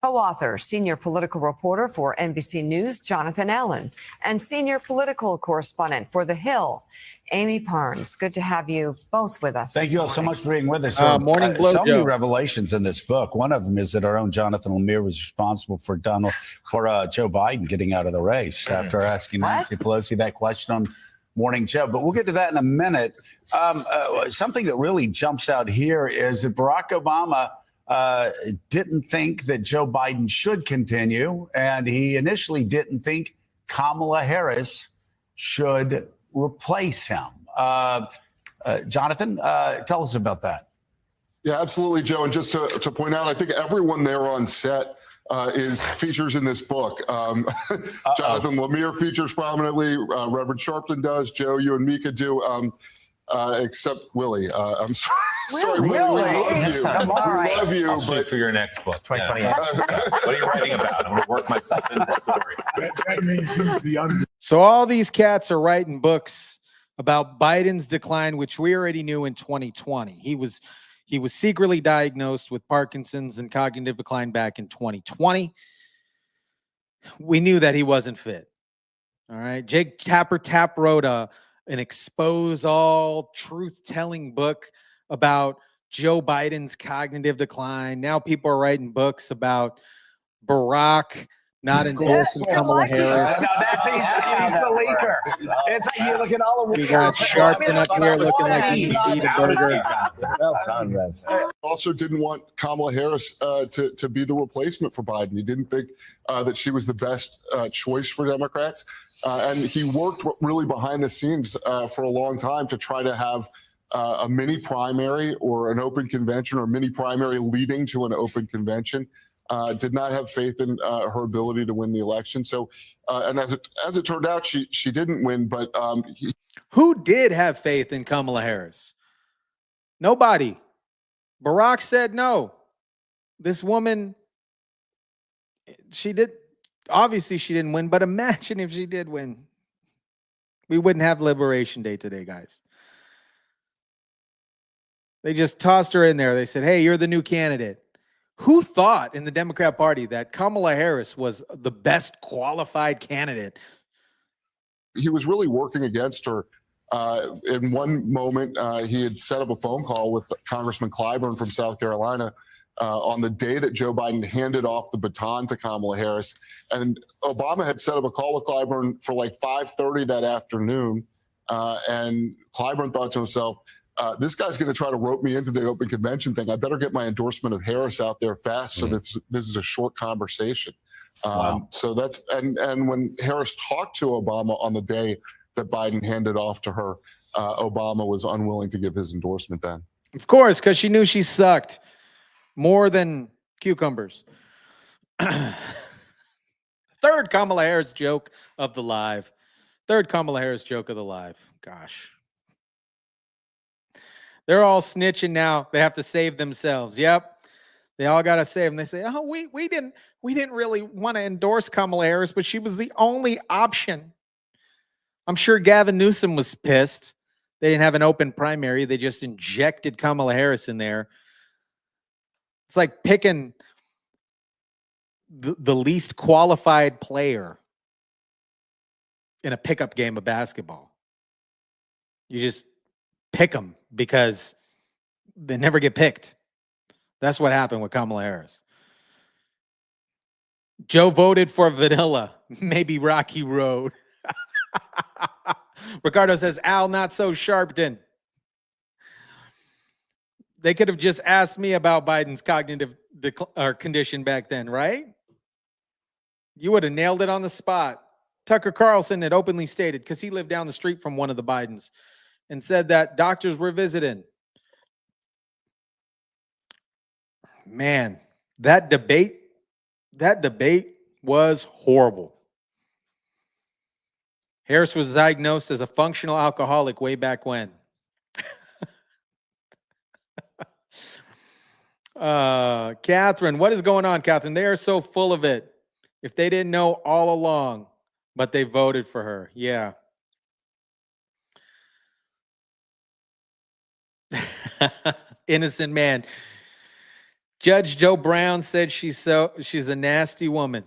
Co-author, senior political reporter for NBC News, Jonathan Allen, and senior political correspondent for The Hill, Amy Parnes. Good to have you both with us. Thank you all so much for being with us. Morning Blow so many Joe. Revelations in this book. One of them is that our own Jonathan Lemire was responsible for Joe Biden getting out of the race after asking Nancy Pelosi that question on Morning Joe. But we'll get to that in a minute. Something that really jumps out here is that Barack Obama didn't think that Joe Biden should continue, and he initially didn't think Kamala Harris should replace him. Jonathan, tell us about that. Yeah, absolutely, Joe. And just to point out, I think everyone there on set features in this book. Jonathan Lemire features prominently. Reverend Sharpton does. Joe, you and Mika do. Except Willie. I'm sorry. Sorry, Willie. We love you. Love you. I'll shoot for your next book. 2028. What are you writing about? I'm going to work myself into the story. That means he's the So all these cats are writing books about Biden's decline, which we already knew in 2020. He was secretly diagnosed with Parkinson's and cognitive decline back in 2020. We knew that he wasn't fit. All right. Jake Tapper wrote an expose all truth-telling book about Joe Biden's cognitive decline. Now people are writing books about Barack not endorsing Kamala Harris. No, he's the leaker. It's like you look at all of We got Sharpton up here looking like he eat a burger. Well done, Rev. Also didn't want Kamala Harris to be the replacement for Biden. He didn't think that she was the best choice for Democrats. And he worked really behind the scenes for a long time to try to have a mini primary or an open convention or mini primary leading to an open convention. Did not have faith in her ability to win the election. So, and as it turned out, she didn't win. But who did have faith in Kamala Harris? Nobody. Barack said no. This woman, obviously she didn't win, but imagine if she did win. We wouldn't have Liberation Day today, guys. They just tossed her in there. They said, hey, you're the new candidate. Who thought in the Democrat Party that Kamala Harris was the best qualified candidate? He was really working against her. In one moment, he had set up a phone call with Congressman Clyburn from South Carolina on the day that Joe Biden handed off the baton to Kamala Harris. And Obama had set up a call with Clyburn for like 5:30 that afternoon. And Clyburn thought to himself, this guy's going to try to rope me into the open convention thing. I better get my endorsement of Harris out there fast so that this is a short conversation. Wow. So that's and when Harris talked to Obama on the day that Biden handed off to her, Obama was unwilling to give his endorsement then. Of course, because she knew she sucked more than cucumbers. Third Kamala Harris joke of the live. Third Kamala Harris joke of the live. Gosh. They're all snitching now. They have to save themselves. Yep. They all got to say him. They say, oh, we didn't really want to endorse Kamala Harris, but she was the only option. I'm sure Gavin Newsom was pissed. They didn't have an open primary. They just injected Kamala Harris in there. It's like picking the least qualified player in a pickup game of basketball. You just pick them because they never get picked. That's what happened with Kamala Harris. Joe voted for vanilla, maybe Rocky Road. Ricardo says, Al, not so Sharpton. They could have just asked me about Biden's cognitive condition back then, right? You would have nailed it on the spot. Tucker Carlson had openly stated, because he lived down the street from one of the Bidens, and said that doctors were visiting. Man, that debate was horrible. Harris was diagnosed as a functional alcoholic way back when. Catherine, what is going on, Catherine? They are so full of it. If they didn't know all along, but they voted for her. Yeah. Innocent man. Judge Joe Brown said she's a nasty woman.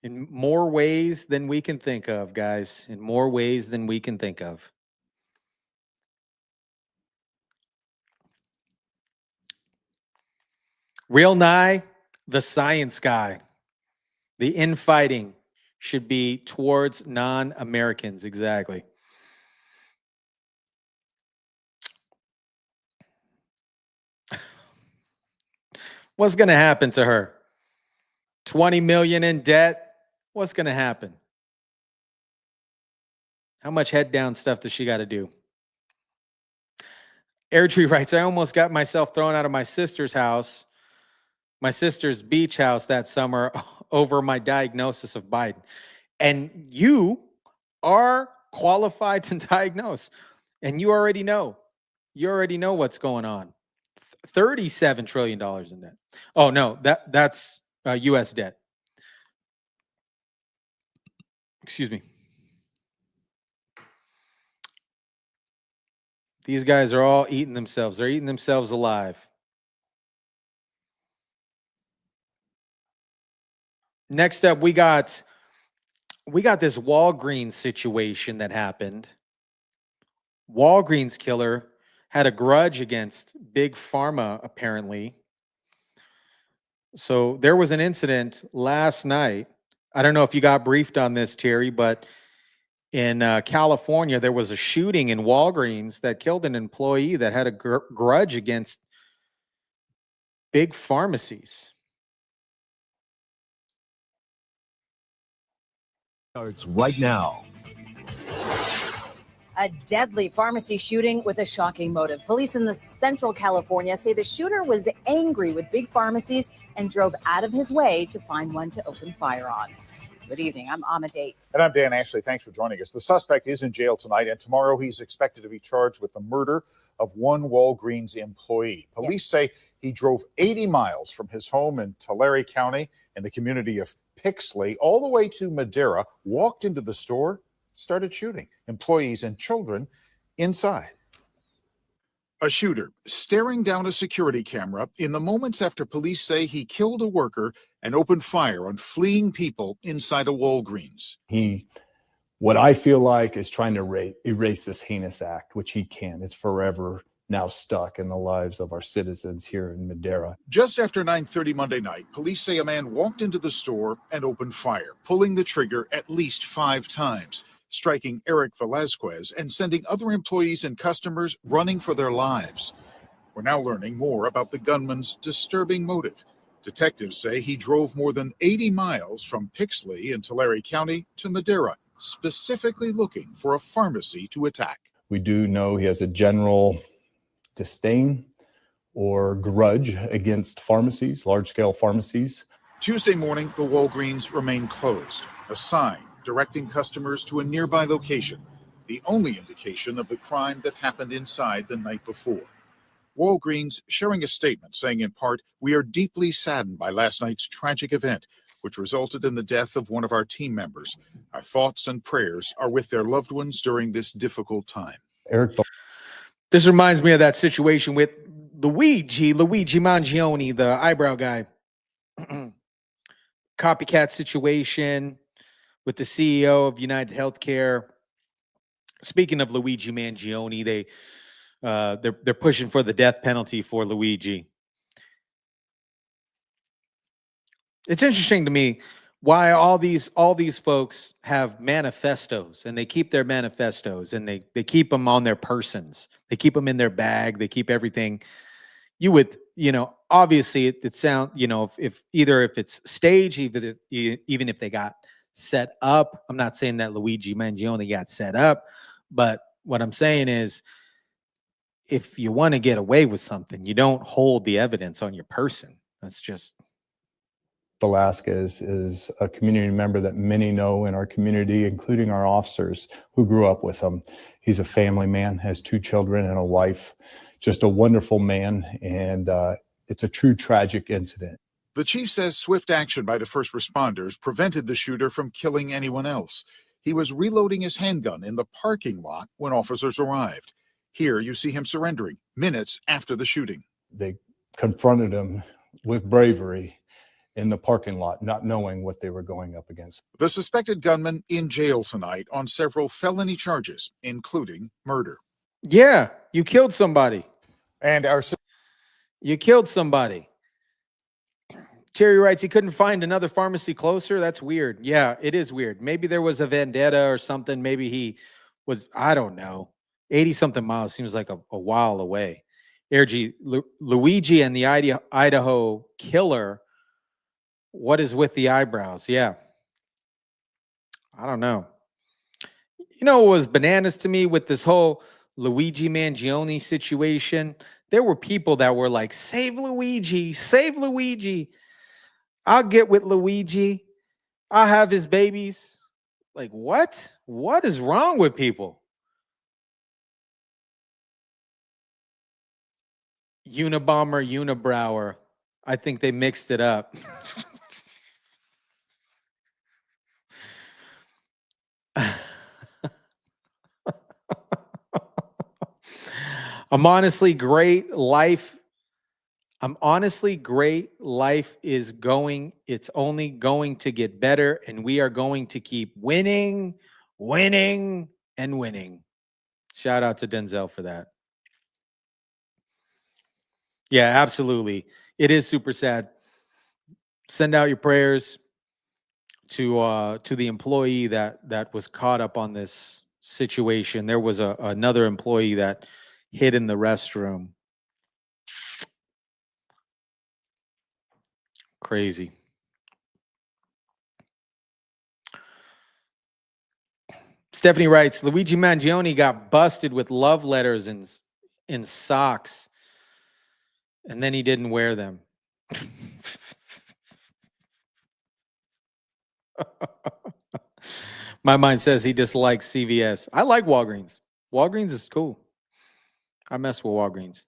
In more ways than we can think of, guys. In more ways than we can think of. Real Nye, the science guy. The infighting should be towards non-Americans. Exactly. What's going to happen to her? 20 million in debt? What's going to happen? How much head down stuff does she got to do? Airtree writes, I almost got myself thrown out of my sister's house, my sister's beach house that summer over my diagnosis of Biden. And you are qualified to diagnose. And you already know. You already know what's going on. $37 trillion in debt. Oh, no, that's U.S. debt. Excuse me. These guys are all eating themselves. They're eating themselves alive. Next up, we got this Walgreens situation that happened. Walgreens killer had a grudge against Big Pharma, apparently. So there was an incident last night. I don't know if you got briefed on this, Terry, but in California, there was a shooting in Walgreens that killed an employee that had a grudge against big pharmacies. Starts right now. A deadly pharmacy shooting with a shocking motive. Police in Central California say the shooter was angry with big pharmacies and drove out of his way to find one to open fire on. Good evening. I'm Amma Dates. And I'm Dan Ashley. Thanks for joining us. The suspect is in jail tonight, and tomorrow he's expected to be charged with the murder of one Walgreens employee. Police say he drove 80 miles from his home in Tulare County in the community of Pixley all the way to Madera, walked into the store, started shooting employees and children inside. A shooter staring down a security camera in the moments after police say he killed a worker and opened fire on fleeing people inside a Walgreens. He, what I feel like, is trying to erase this heinous act, which he can. It's forever now stuck in the lives of our citizens here in Madera. Just after 9:30 Monday night, police say a man walked into the store and opened fire, pulling the trigger at least 5 times, striking Eric Velazquez and sending other employees and customers running for their lives. We're now learning more about the gunman's disturbing motive. Detectives say he drove more than 80 miles from Pixley in Tulare County to Madera, specifically looking for a pharmacy to attack. We do know he has a general disdain or grudge against pharmacies, large-scale pharmacies. Tuesday morning, the Walgreens remained closed, a sign directing customers to a nearby location, the only indication of the crime that happened inside the night before. Walgreens sharing a statement saying, in part, "We are deeply saddened by last night's tragic event, which resulted in the death of one of our team members. Our thoughts and prayers are with their loved ones during this difficult time." Eric, This reminds me of that situation with Luigi Mangione, the eyebrow guy. Copycat situation with the CEO of United Healthcare. Speaking of Luigi Mangione, they're pushing for the death penalty for Luigi. It's interesting to me why all these folks have manifestos, and they keep their manifestos, and they keep them on their persons. They keep them in their bag. They keep everything. You would, obviously it sound, if it's staged, even if they got set up. I'm not saying that Luigi Mangione got set up, but what I'm saying is, if you want to get away with something, you don't hold the evidence on your person. That's just. Velasquez is a community member that many know in our community, including our officers who grew up with him. He's a family man, has 2 children and a wife, just a wonderful man, and it's a true tragic incident. The chief says swift action by the first responders prevented the shooter from killing anyone else. He was reloading his handgun in the parking lot when officers arrived. Here you see him surrendering minutes after the shooting. They confronted him with bravery in the parking lot, not knowing what they were going up against. The suspected gunman in jail tonight on several felony charges, including murder. Yeah, you killed somebody. And you killed somebody. Terry writes he couldn't find another pharmacy closer. That's weird. Yeah, it is weird. Maybe there was a vendetta or something. Maybe he was, I don't know. 80-something miles seems like a while away. Luigi and the Idaho killer. What is with the eyebrows? Yeah. I don't know. What was bananas to me with this whole Luigi Mangione situation? There were people that were like, save Luigi, save Luigi. I'll get with Luigi. I'll have his babies. Like, what? What is wrong with people? Unabomber, Unibrower. I think they mixed it up. I'm honestly great. Life is going, it's only going to get better, and we are going to keep winning, and winning. Shout out to Denzel for that. Yeah, absolutely. It is super sad. Send out your prayers to the employee that was caught up on this situation. There was another employee that hid in the restroom. Crazy. Stephanie writes, Luigi Mangione got busted with love letters in socks, and then he didn't wear them. My mind says he dislikes CVS. I like Walgreens. Walgreens is cool. I mess with Walgreens.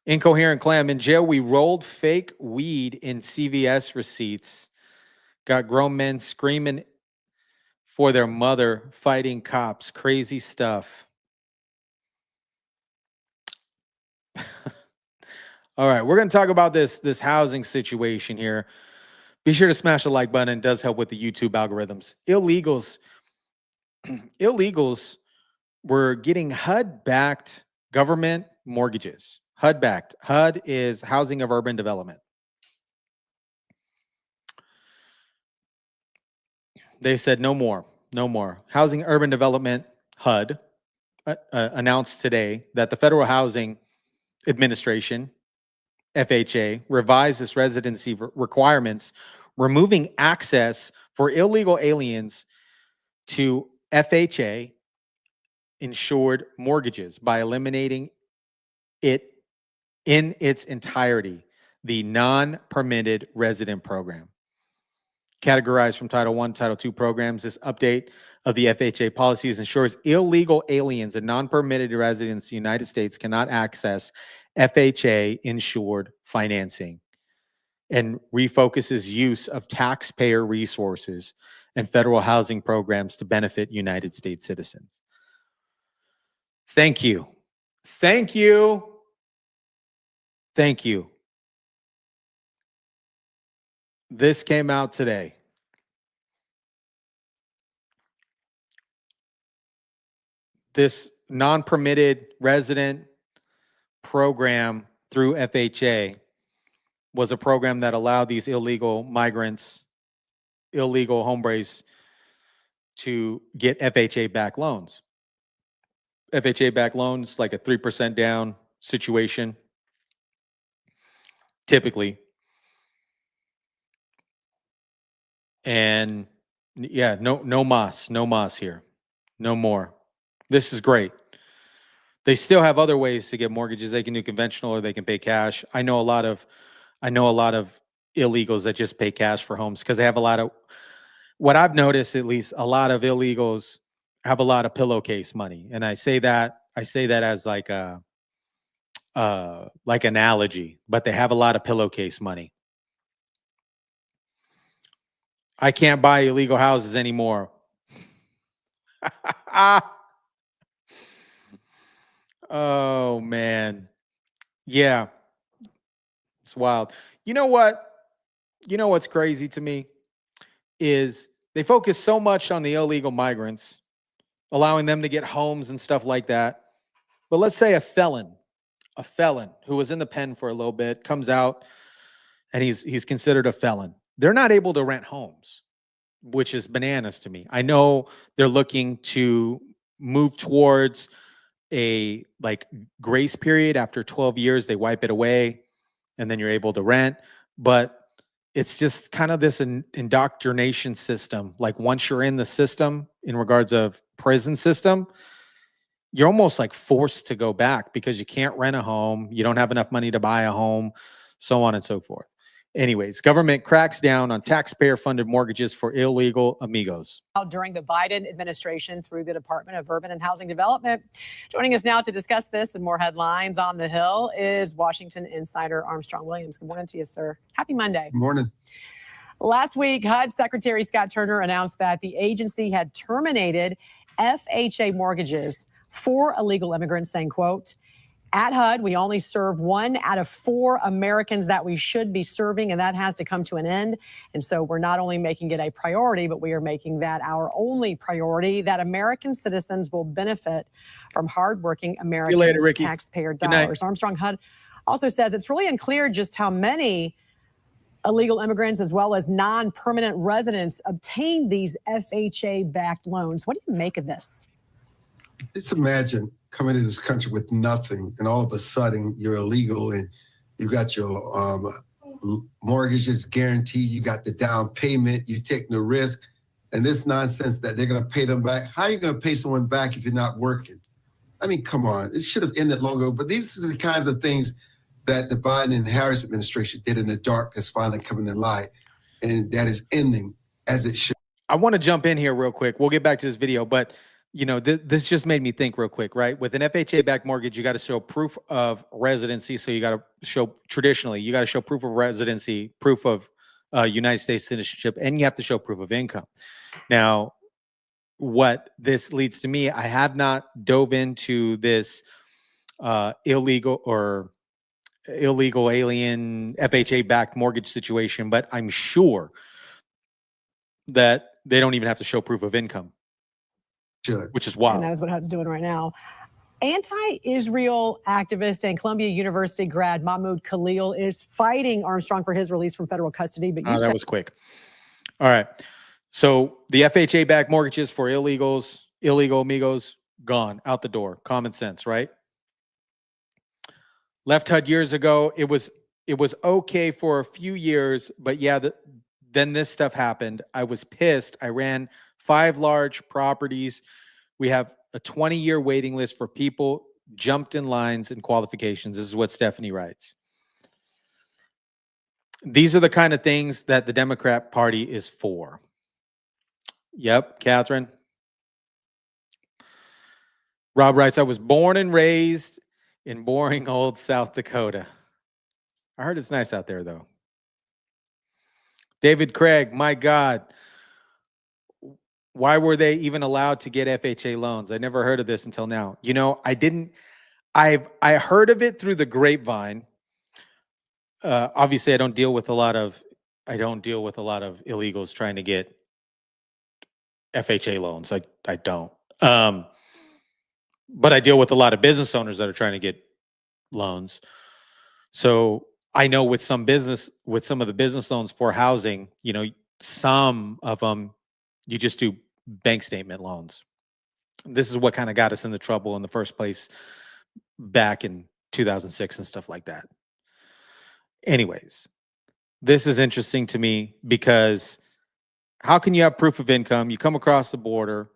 Incoherent Clam. In jail, we rolled fake weed in CVS receipts. Got grown men screaming for their mother, fighting cops. Crazy stuff. All right, we're going to talk about this housing situation here. Be sure to smash the like button. It does help with the YouTube algorithms. Illegals were getting HUD-backed government mortgages. HUD-backed. HUD is Housing of Urban Development. They said no more. No more. Housing Urban Development, HUD, announced today that the Federal Housing Administration, FHA, revised its residency requirements, removing access for illegal aliens to FHA insured mortgages by eliminating it in its entirety, the non-permitted resident program. Categorized from Title I, Title II programs, this update of the FHA policies ensures illegal aliens and non-permitted residents in the United States cannot access FHA-insured financing, and refocuses use of taxpayer resources and federal housing programs to benefit United States citizens. Thank you. Thank you. Thank you. This came out today. This non-permitted resident program through FHA was a program that allowed these illegal migrants, illegal hombres, to get FHA-backed loans. FHA-backed loans, like a 3% down situation, typically. And yeah, no mas here. No more. This is great. They still have other ways to get mortgages. They can do conventional or they can pay cash. I know a lot of illegals that just pay cash for homes because they have a lot of, what I've noticed at least, a lot of illegals have a lot of pillowcase money. And I say that as like analogy, but they have a lot of pillowcase money. I can't buy illegal houses anymore. Oh man. Yeah. It's wild. You know what? You know what's crazy to me is they focus so much on the illegal migrants, allowing them to get homes and stuff like that. But let's say a felon who was in the pen for a little bit comes out and he's considered a felon. They're not able to rent homes, which is bananas to me. I know they're looking to move towards a like grace period. After 12 years, they wipe it away and then you're able to rent. But it's just kind of this indoctrination system. Like once you're in the system in regards of prison system, you're almost like forced to go back because you can't rent a home. You don't have enough money to buy a home, so on and so forth. Anyways, government cracks down on taxpayer-funded mortgages for illegal amigos. During the Biden administration through the Department of Urban and Housing Development. Joining us now to discuss this and more headlines on the Hill is Washington insider Armstrong Williams. Good morning to you, sir. Happy Monday. Good morning. Last week, HUD Secretary Scott Turner announced that the agency had terminated FHA mortgages for illegal immigrants, saying, quote, "At HUD, we only serve 1 out of 4 Americans that we should be serving, and that has to come to an end. And so we're not only making it a priority, but we are making that our only priority, that American citizens will benefit from hardworking American taxpayer dollars." Armstrong HUD also says it's really unclear just how many illegal immigrants as well as non-permanent residents obtain these FHA-backed loans. What do you make of this? Just imagine coming to this country with nothing, and all of a sudden you're illegal, and you got your mortgages guaranteed, you got the down payment, you take the risk, and this nonsense that they're going to pay them back. How are you going to pay someone back if you're not working? I mean, come on. It should have ended long ago, but these are the kinds of things that the Biden and Harris administration did in the dark that's finally coming to light, and that is ending as it should. I want to jump in here real quick. We'll get back to this video, but you know, this just made me think real quick, right? With an FHA-backed mortgage, you got to show proof of residency. So you got to show, traditionally, you got to show proof of residency, proof of United States citizenship, and you have to show proof of income. Now, what this leads to me, I have not dove into this illegal alien FHA-backed mortgage situation, but I'm sure that they don't even have to show proof of income. Which is wild. And that is what HUD's doing right now. Anti-Israel activist and Columbia University grad Mahmoud Khalil is fighting Armstrong for his release from federal custody. But that was quick. All right. So the FHA-backed mortgages for illegal amigos, gone, out the door. Common sense, right? Left HUD years ago. It was okay for a few years, but yeah, then this stuff happened. I was pissed. I ran 5 large properties. We have a 20-year waiting list for people, jumped in lines and qualifications. This is what Stephanie writes. These are the kind of things that the Democrat Party is for. Yep, Catherine. Rob writes, I was born and raised in boring old South Dakota. I heard it's nice out there, though. David Craig, my God. Why were they even allowed to get FHA loans? I never heard of this until now. You know, I heard of it through the grapevine. Obviously, I don't deal with a lot of illegals trying to get FHA loans. I don't. But I deal with a lot of business owners that are trying to get loans. So I know with some of the business loans for housing, you know, some of them you just do bank statement loans. This is what kind of got us into trouble in the first place back in 2006 and stuff like that. Anyways, this is interesting to me because how can you have proof of income? You come across the border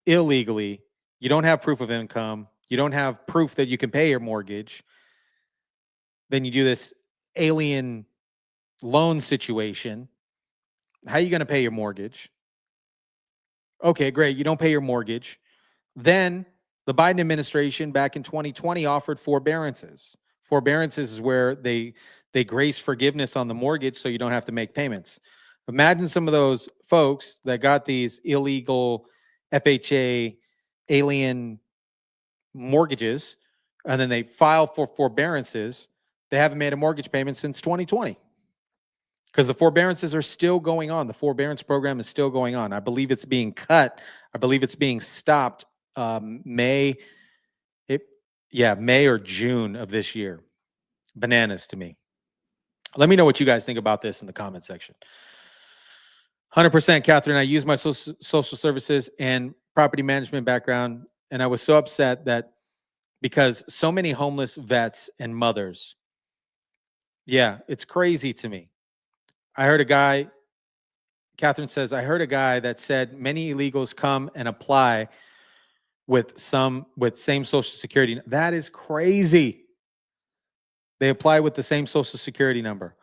illegally. You don't have proof of income. You don't have proof that you can pay your mortgage. Then you do this alien loan situation. How are you going to pay your mortgage? Okay, great. You don't pay your mortgage. Then the Biden administration back in 2020 offered forbearances. Forbearances is where they grace forgiveness on the mortgage so you don't have to make payments. Imagine some of those folks that got these illegal FHA alien mortgages and then they file for forbearances. They haven't made a mortgage payment since 2020 because the forbearances are still going on. The forbearance program is still going on. I believe it's being cut. I believe it's being stopped May or June of this year. Bananas to me. Let me know what you guys think about this in the comment section. 100%, Catherine. I use my social services and property management background, and I was so upset that because so many homeless vets and mothers. Yeah, it's crazy to me. I heard a guy, Catherine says, I heard a guy that said many illegals come and apply with same social security. That is crazy. They apply with the same social security number.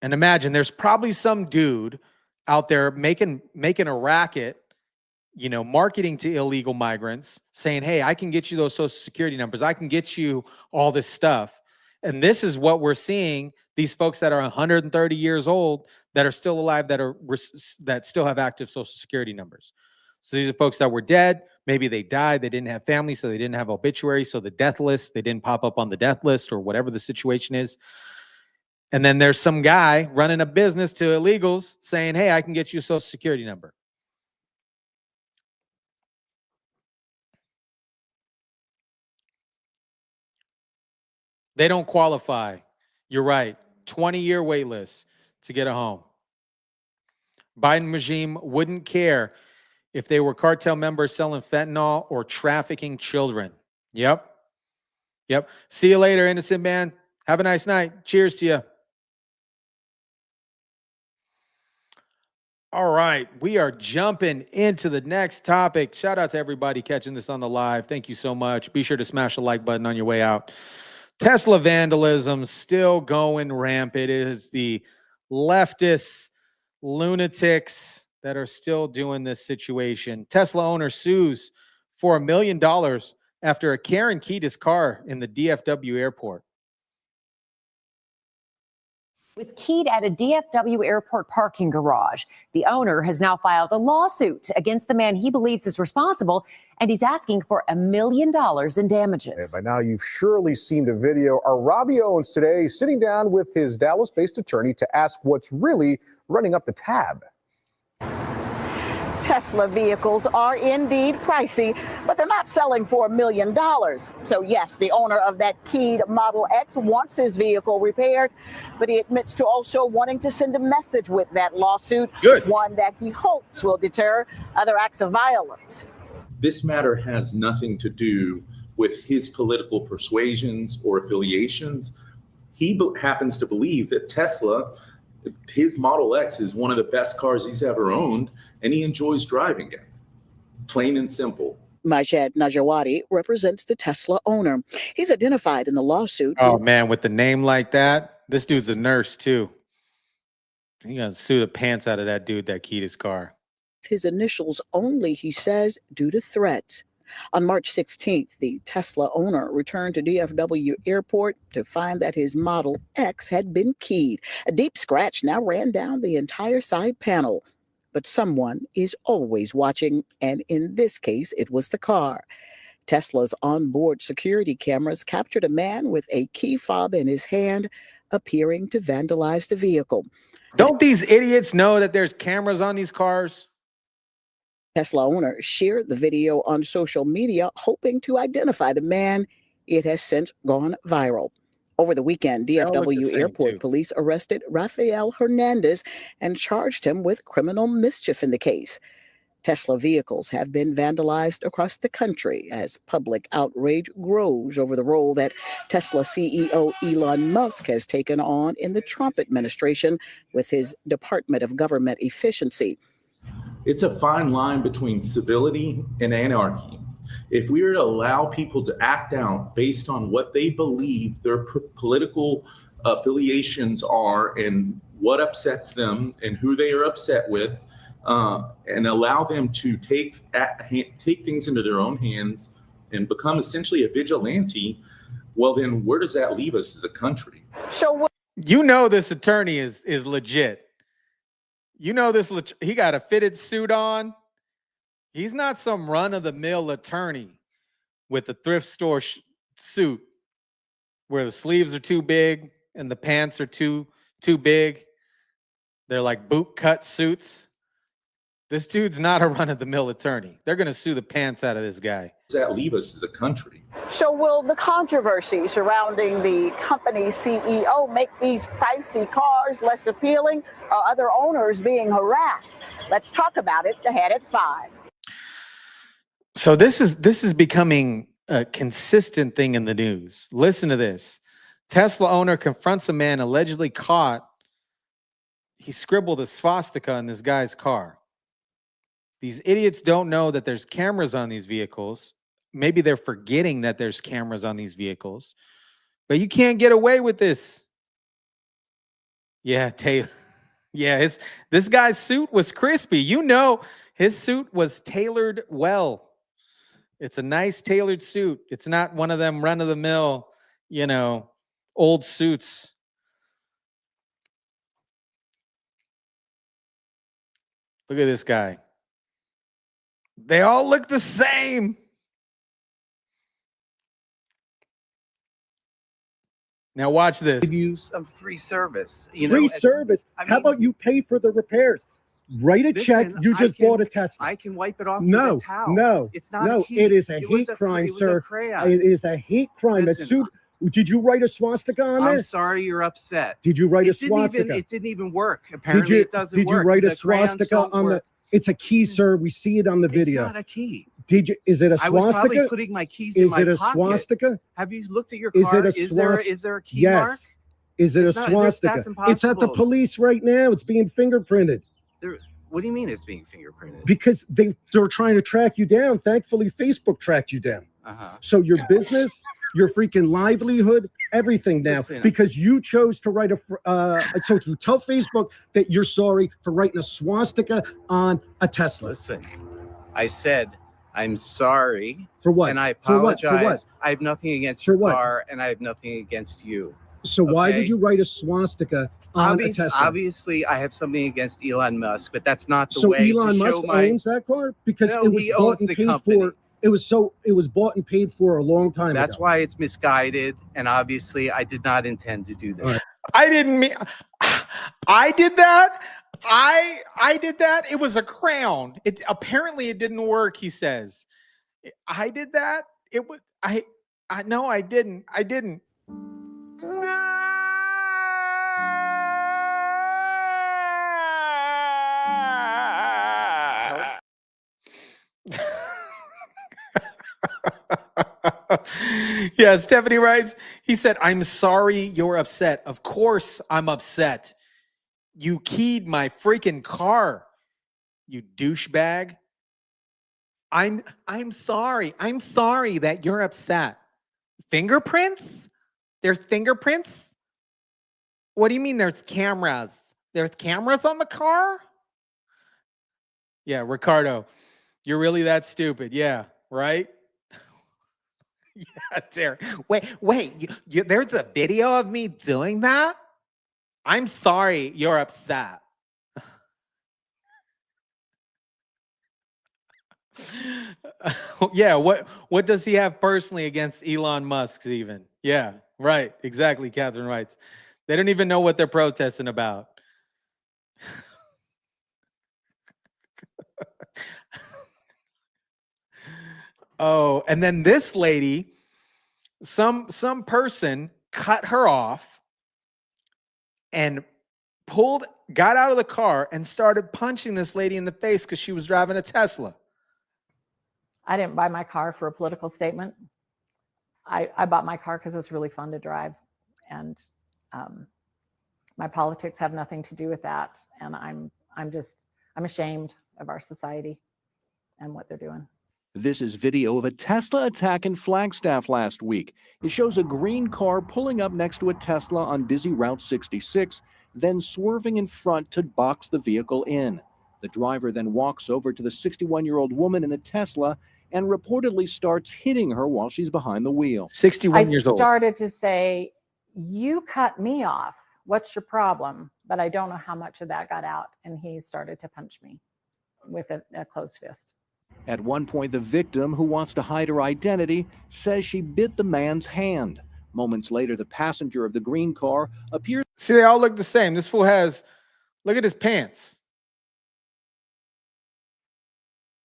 And imagine there's probably some dude out there making a racket, you know, marketing to illegal migrants, saying, hey, I can get you those social security numbers. I can get you all this stuff. And this is what we're seeing, these folks that are 130 years old that are still alive, that still have active social security numbers. So these are folks that were dead. Maybe they died. They didn't have family, so they didn't have obituaries. So the death list, they didn't pop up on the death list or whatever the situation is. And then there's some guy running a business to illegals saying, hey, I can get you a social security number. They don't qualify. You're right. 20-year wait list to get a home. Biden regime wouldn't care if they were cartel members selling fentanyl or trafficking children. Yep. See you later, innocent man. Have a nice night. Cheers to you. All right, we are jumping into the next topic. Shout out to everybody catching this on the live. Thank you so much. Be sure to smash the like button on your way out. Tesla vandalism still going rampant. It is the leftist lunatics that are still doing this situation. Tesla owner sues for $1 million after a Karen keyed his car in the DFW airport. Was keyed at a DFW airport parking garage. The owner has now filed a lawsuit against the man he believes is responsible, and he's asking for $1 million in damages. By now, you've surely seen the video. Our Robbie Owens today sitting down with his Dallas-based attorney to ask what's really running up the tab. Tesla vehicles are indeed pricey, but they're not selling for $1 million. So yes, the owner of that keyed Model X wants his vehicle repaired, but he admits to also wanting to send a message with that lawsuit, one that he hopes will deter other acts of violence. This matter has nothing to do with his political persuasions or affiliations. He happens to believe that Tesla, his Model X, is one of the best cars he's ever owned, and he enjoys driving it. Plain and simple. Majed Najawadi represents the Tesla owner. He's identified in the lawsuit. Oh, man, with the name like that, this dude's a nurse, too. You're going to sue the pants out of that dude that keyed his car. His initials only, he says, due to threats. On March 16th, the Tesla owner returned to DFW Airport to find that his Model X had been keyed. A deep scratch now ran down the entire side panel. But someone is always watching, and in this case, it was the car. Tesla's onboard security cameras captured a man with a key fob in his hand, appearing to vandalize the vehicle. Don't these idiots know that there's cameras on these cars? Tesla owner shared the video on social media, hoping to identify the man. It has since gone viral. Over the weekend, DFW Airport police arrested Rafael Hernandez and charged him with criminal mischief in the case. Tesla vehicles have been vandalized across the country as public outrage grows over the role that Tesla CEO Elon Musk has taken on in the Trump administration with his Department of Government Efficiency. It's a fine line between civility and anarchy. If we were to allow people to act out based on what they believe their political affiliations are and what upsets them and who they are upset with, and allow them to take things into their own hands and become essentially a vigilante, well, then where does that leave us as a country? So you know this attorney is legit. You know this, he got a fitted suit on. He's not some run-of-the-mill attorney with a thrift store suit where the sleeves are too big and the pants are too big. They're like boot-cut suits. This dude's not a run-of-the-mill attorney. They're going to sue the pants out of this guy. Does that leave us as a country? So will the controversy surrounding the company's CEO make these pricey cars less appealing? Are other owners being harassed? Let's talk about it ahead at 5. So this is becoming a consistent thing in the news. Listen to this. Tesla owner confronts a man allegedly caught. He scribbled a swastika in this guy's car. These idiots don't know that there's cameras on these vehicles. Maybe they're forgetting that there's cameras on these vehicles. But you can't get away with this. Yeah, Taylor. Yeah, this guy's suit was crispy. You know, his suit was tailored well. It's a nice tailored suit. It's not one of them run-of-the-mill, old suits. Look at this guy. They all look the same. Now watch this. Use of free service. Free service. How about you pay for the repairs? Write a check. You just bought a Tesla. I can wipe it off No, with a towel. no, It's not no. a key. It is a It was hate crime, it was sir. a crayon. It is a hate crime. Listen, A suit. Did you write a swastika on there? I'm sorry you're upset. Did you write a It didn't swastika? it didn't even work. Apparently it doesn't Did you work. write a The crayons swastika don't on work. the? It's a key, sir. We see it on the video. It's not a key. Did you? Is it a I was swastika? probably putting my keys in Is my it a pocket. swastika? Have you looked at your Is car? it a Is there a key yes. mark? Is it It's a not- swastika? that's It's at the impossible. police right now. It's being fingerprinted What do you mean it's being fingerprinted? because they're trying to track you down. Thankfully, Facebook tracked you down. So your business, your freaking livelihood, everything now, Listen. because you chose to write so you tell Facebook that you're sorry for writing a swastika on a Tesla. Listen, I said I'm sorry. For what? And I For what? apologize. For what? I have nothing against For your what? car, and I have nothing against you. So why Okay? did you write a swastika on a Tesla? Obviously, I have something against Elon Musk, but that's not the So way Elon to Musk show my. owns that car because No, it was he bought owns and the paid company. for. It was bought and paid for a long time That's ago. why it's misguided, and obviously, I did not intend to do this. I didn't mean. I did that. I did that. It was a crown. It apparently it didn't work. He says, I did that. It was I. No, I didn't. I didn't. Yeah, Stephanie writes, he said, I'm sorry you're upset. Of course I'm upset. You keyed my freaking car, you douchebag. I'm sorry. I'm sorry that you're upset. Fingerprints? There's fingerprints? What do you mean there's cameras? There's cameras on the car? Yeah, Ricardo, you're really that stupid. Yeah, right? Terry. Wait. There's a video of me doing that? I'm sorry you're upset. Yeah, what does he have personally against Elon Musk even? Yeah, right. Exactly, Catherine writes. They don't even know what they're protesting about. Oh, and then this lady, some person cut her off and got out of the car and started punching this lady in the face because she was driving a Tesla. I didn't buy my car for a political statement. I bought my car because it's really fun to drive, and my politics have nothing to do with that. And I'm ashamed of our society and what they're doing. This is video of a Tesla attack in Flagstaff last week. It shows a green car pulling up next to a Tesla on busy Route 66, then swerving in front to box the vehicle in. The driver then walks over to the 61-year-old woman in the Tesla and reportedly starts hitting her while she's behind the wheel. 61 years old. I started to say, "You cut me off. What's your problem?" But I don't know how much of that got out. And he started to punch me with a closed fist. At one point, the victim, who wants to hide her identity, says she bit the man's hand. Moments later, the passenger of the green car appears. See, they all look the same. This fool look at his pants.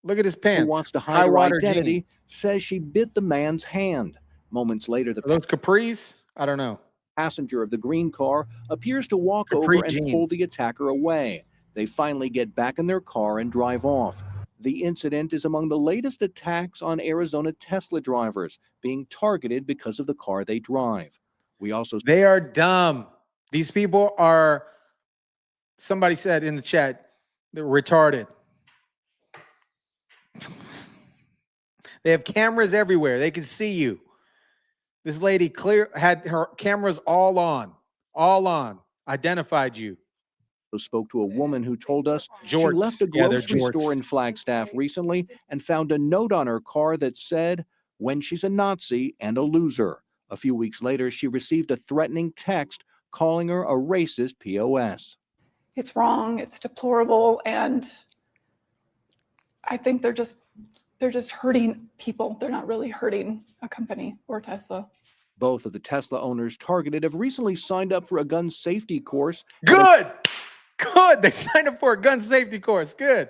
Look at his pants. Who wants to hide her identity, says she bit the man's hand. Moments later, Are those capris? I don't know. Passenger of the green car appears to walk over and pull the attacker away. They finally get back in their car and drive off. The incident is among the latest attacks on Arizona Tesla drivers being targeted because of the car they drive. They are dumb. These people are, somebody said in the chat, they're retarded. They have cameras everywhere. They can see you. This lady had her cameras all on, identified you. Spoke to a woman who told us she left a grocery store in Flagstaff recently and found a note on her car that said, "When she's a Nazi and a loser." A few weeks later, she received a threatening text calling her a racist POS. It's wrong, it's deplorable, and I think they're just hurting people. They're not really hurting a company or Tesla. Both of the Tesla owners targeted have recently signed up for a gun safety course. Good. They signed up for a gun safety course. Good.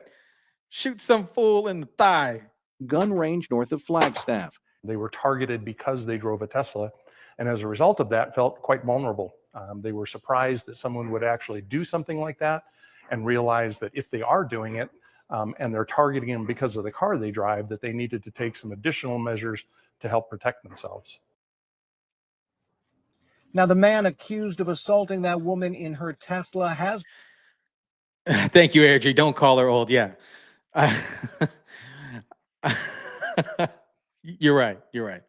Shoot some fool in the thigh. Gun range north of Flagstaff. They were targeted because they drove a Tesla, and as a result of that, felt quite vulnerable. They were surprised that someone would actually do something like that, and realized that if they are doing it, and they're targeting them because of the car they drive, that they needed to take some additional measures to help protect themselves. Now, the man accused of assaulting that woman in her Tesla has... Thank you, Airdrie. Don't call her old. Yeah. You're right.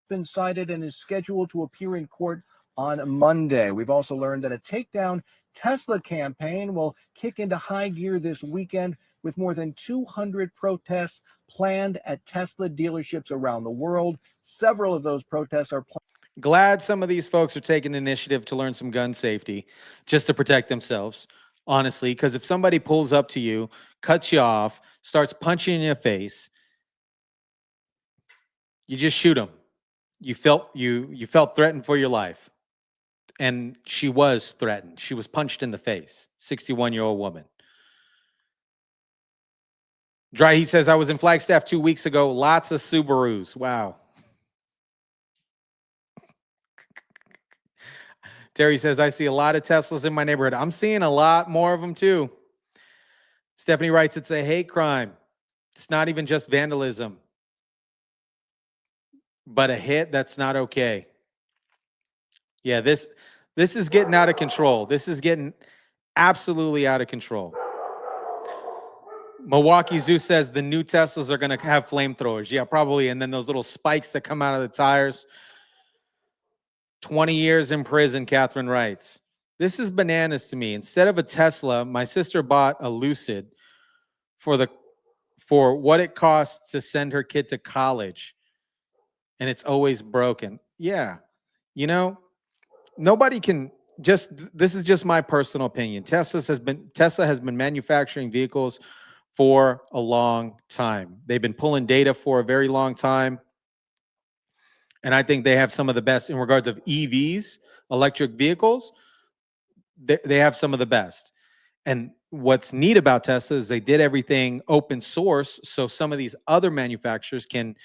Been cited and is scheduled to appear in court on Monday. We've also learned that a takedown Tesla campaign will kick into high gear this weekend with more than 200 protests planned at Tesla dealerships around the world. Several of those protests are Glad some of these folks are taking initiative to learn some gun safety just to protect themselves, honestly, because if somebody pulls up to you, cuts you off, starts punching in your face, you just shoot them. You felt threatened for your life. And she was threatened. She was punched in the face. 61-year-old woman. Dry Heat says, I was in Flagstaff 2 weeks ago. Lots of Subarus. Wow. Terry says, I see a lot of Teslas in my neighborhood. I'm seeing a lot more of them too. Stephanie writes, it's a hate crime. It's not even just vandalism. But a hit, that's not okay. Yeah, this is getting out of control. This is getting absolutely out of control. Milwaukee Zoo says the new Teslas are going to have flamethrowers. Yeah, probably. And then those little spikes that come out of the tires. 20 years in prison, Catherine writes. This is bananas to me. Instead of a Tesla, my sister bought a Lucid for what it costs to send her kid to college. and it's always broken. Yeah. You know, nobody can this is just my personal opinion. Tesla has been manufacturing vehicles for a long time. They've been pulling data for a very long time. And I think they have some of the best in regards of EVs, electric vehicles. They have some of the best. And what's neat about Tesla is they did everything open source. So some of these other manufacturers can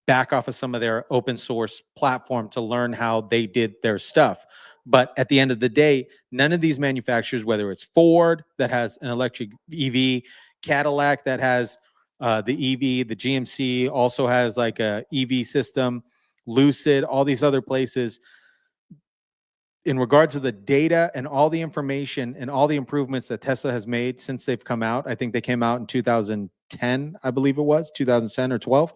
back off of some of their open source platform to learn how they did their stuff. But at the end of the day, none of these manufacturers, whether it's Ford that has an electric EV, Cadillac that has the EV, the GMC also has like a EV system, Lucid, all these other places, in regards to the data and all the information and all the improvements that Tesla has made since they've come out. I think they came out in 2010, I believe it was 2010 or 12.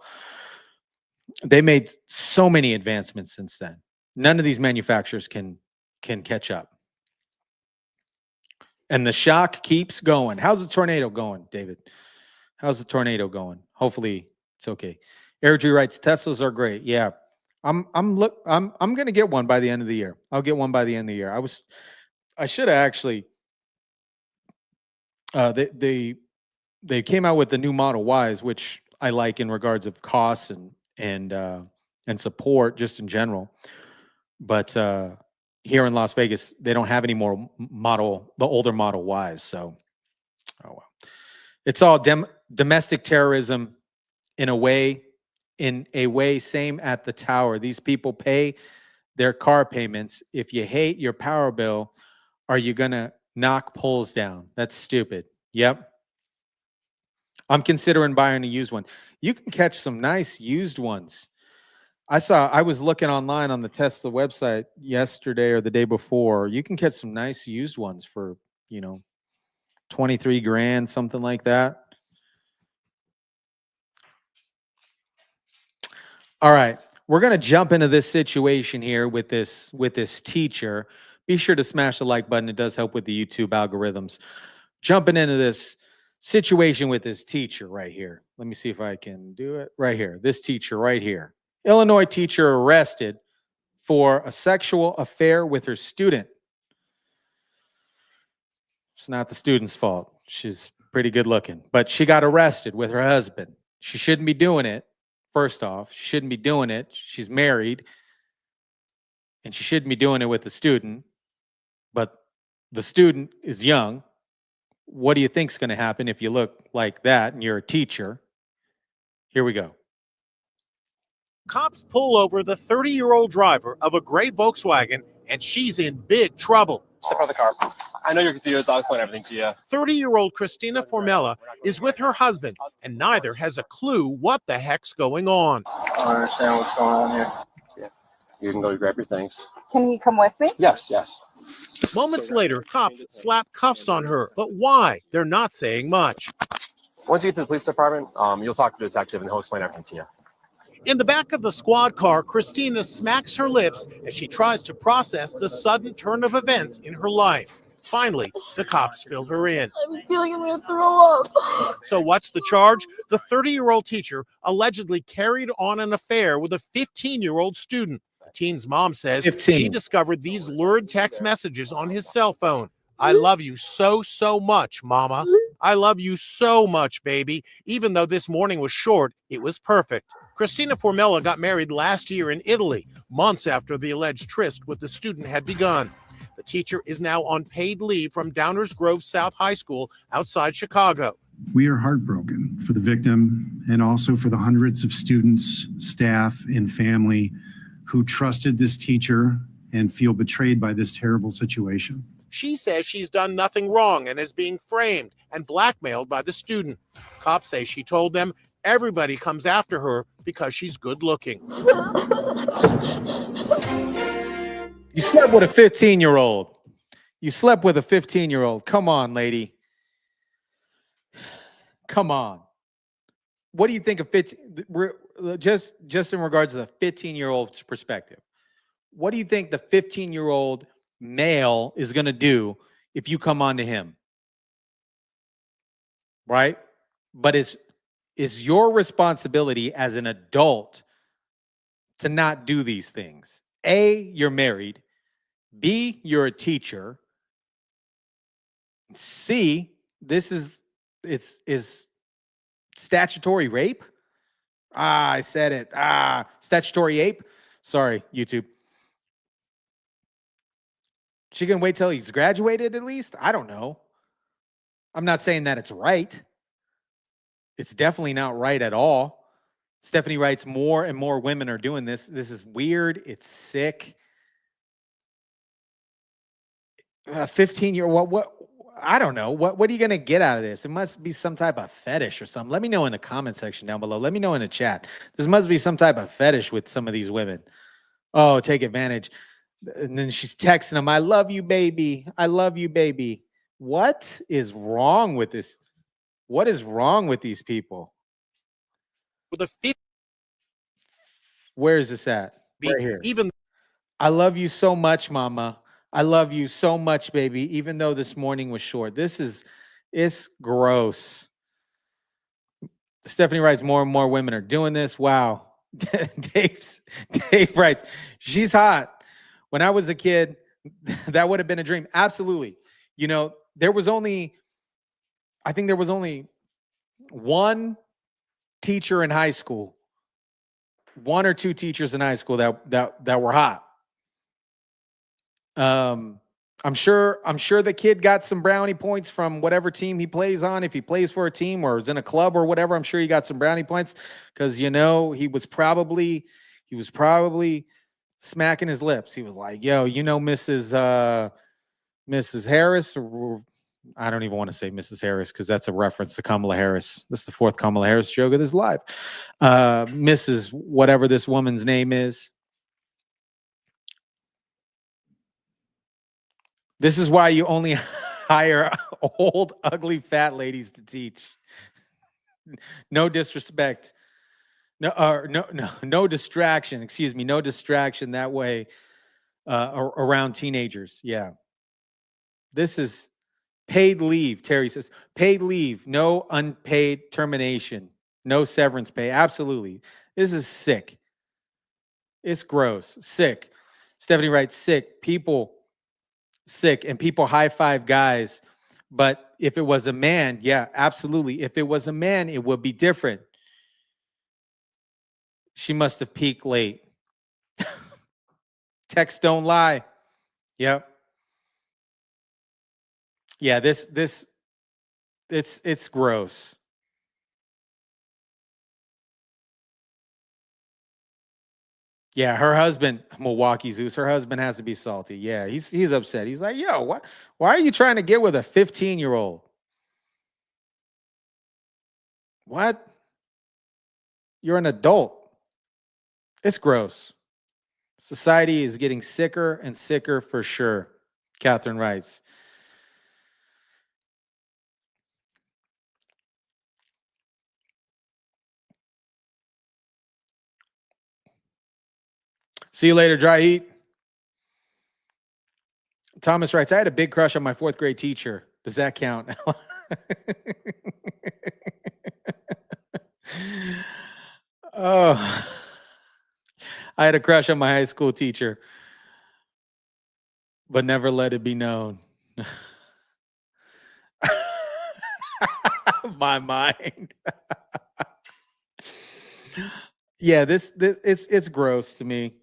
They made so many advancements since then. None of these manufacturers can catch up. And the shock keeps going. How's the tornado going, David? How's the tornado going? Hopefully it's okay. Airdrie writes, Teslas are great. Yeah. I'm gonna get one by the end of the year. I'll get one by the end of the year. I should have actually they came out with the new Model Ys, which I like in regards of costs and support just in general. But here in Las Vegas, they don't have any more the older Model Ys. So, oh well, it's all domestic terrorism in a way. Same at the tower. These people pay their car payments. If you hate your power bill, are you gonna knock poles down? That's stupid. Yep. I'm considering buying a used one. You can catch some nice used ones. I was looking online on the Tesla website yesterday or the day before. You can catch some nice used ones for, 23 grand, something like that. All right, we're going to jump into this situation here with this teacher. Be sure to smash the like button. It does help with the YouTube algorithms. Jumping into this situation with this teacher right here. Let me see if I can do it right here. This teacher right here. Illinois teacher arrested for a sexual affair with her student. It's not the student's fault. She's pretty good looking, but she got arrested with her husband. She shouldn't be doing it. First off, she shouldn't be doing it. She's married, and she shouldn't be doing it with the student, but the student is young. What do you think is going to happen if you look like that and you're a teacher? Here we go. Cops pull over the 30-year-old driver of a gray Volkswagen, and she's in big trouble. Step out of the car. I know you're confused. I'll explain everything to you. 30-year-old Christina Formella is with her husband, and neither has a clue what the heck's going on. I don't understand what's going on here. Yeah. You can go grab your things. Can he come with me? Yes, yes. Moments later, cops slap cuffs on her. But why? They're not saying much. Once you get to the police department, you'll talk to the detective, and he'll explain everything to you. In the back of the squad car, Christina smacks her lips as she tries to process the sudden turn of events in her life. Finally, the cops fill her in. I'm feeling I'm going to throw up. So what's the charge? The 30-year-old teacher allegedly carried on an affair with a 15-year-old student. The teen's mom says 15. She discovered these lurid text messages on his cell phone. I love you so, so much, Mama. I love you so much, baby. Even though this morning was short, it was perfect. Christina Formella got married last year in Italy, months after the alleged tryst with the student had begun. The teacher is now on paid leave from Downers Grove South High School outside Chicago. We are heartbroken for the victim and also for the hundreds of students, staff, and family who trusted this teacher and feel betrayed by this terrible situation. She says she's done nothing wrong and is being framed and blackmailed by the student. Cops say she told them everybody comes after her because she's good looking. You slept with a 15-year-old. You slept with a 15-year-old. Come on, lady. Come on. What do you think of 15? Just in regards to the 15-year-old's perspective, what do you think the 15-year-old male is going to do if you come on to him? Right? But it's your responsibility as an adult to not do these things. A, you're married. B, you're a teacher. C, this is statutory rape. I said it. Statutory ape. Sorry, YouTube. She can wait till he's graduated at least? I don't know. I'm not saying that it's right. It's definitely not right at all. Stephanie writes, more and more women are doing this. This is weird. It's sick. 15-year, what? I don't know. What are you going to get out of this? It must be some type of fetish or something. Let me know in the comment section down below. Let me know in the chat. This must be some type of fetish with some of these women. Oh, take advantage. And then she's texting him, I love you, baby. I love you, baby. What is wrong with this? What is wrong with these people? Where is this at? Right here. Even I love you so much, mama. I love you so much, baby, even though this morning was short. It's gross. Stephanie writes, more and more women are doing this. Wow. Dave writes, she's hot. When I was a kid, that would have been a dream. Absolutely. You know, I think there was only one teacher in high school, one or two teachers in high school that were hot. I'm sure the kid got some brownie points from whatever team he plays on. If he plays for a team or is in a club or whatever, I'm sure he got some brownie points because, you know, he was probably smacking his lips. He was like, yo, you know, Mrs. Harris, or I don't even want to say Mrs. Harris because that's a reference to Kamala Harris. This is the fourth Kamala Harris joke of this live. Mrs. whatever this woman's name is. This is why you only hire old, ugly, fat ladies to teach. No disrespect. No distraction. Excuse me. No distraction that way around teenagers. Yeah. This is paid leave. Terry says paid leave. No unpaid termination. No severance pay. Absolutely. This is sick. It's gross. Sick. Stephanie writes, sick. People sick, and people high five guys. But if it was a man, yeah, absolutely. If it was a man, it would be different. She must have peaked late. Texts don't lie. Yep. Yeah, it's gross. Yeah, her husband, Milwaukee Zeus, her husband has to be salty. Yeah, he's upset. He's like, yo, why are you trying to get with a 15-year-old? What? You're an adult. It's gross. Society is getting sicker and sicker for sure. Catherine writes. See you later, dry heat. Thomas writes, I had a big crush on my 4th grade teacher. Does that count? Oh, I had a crush on my high school teacher, but never let it be known. My mind. Yeah, it's gross to me.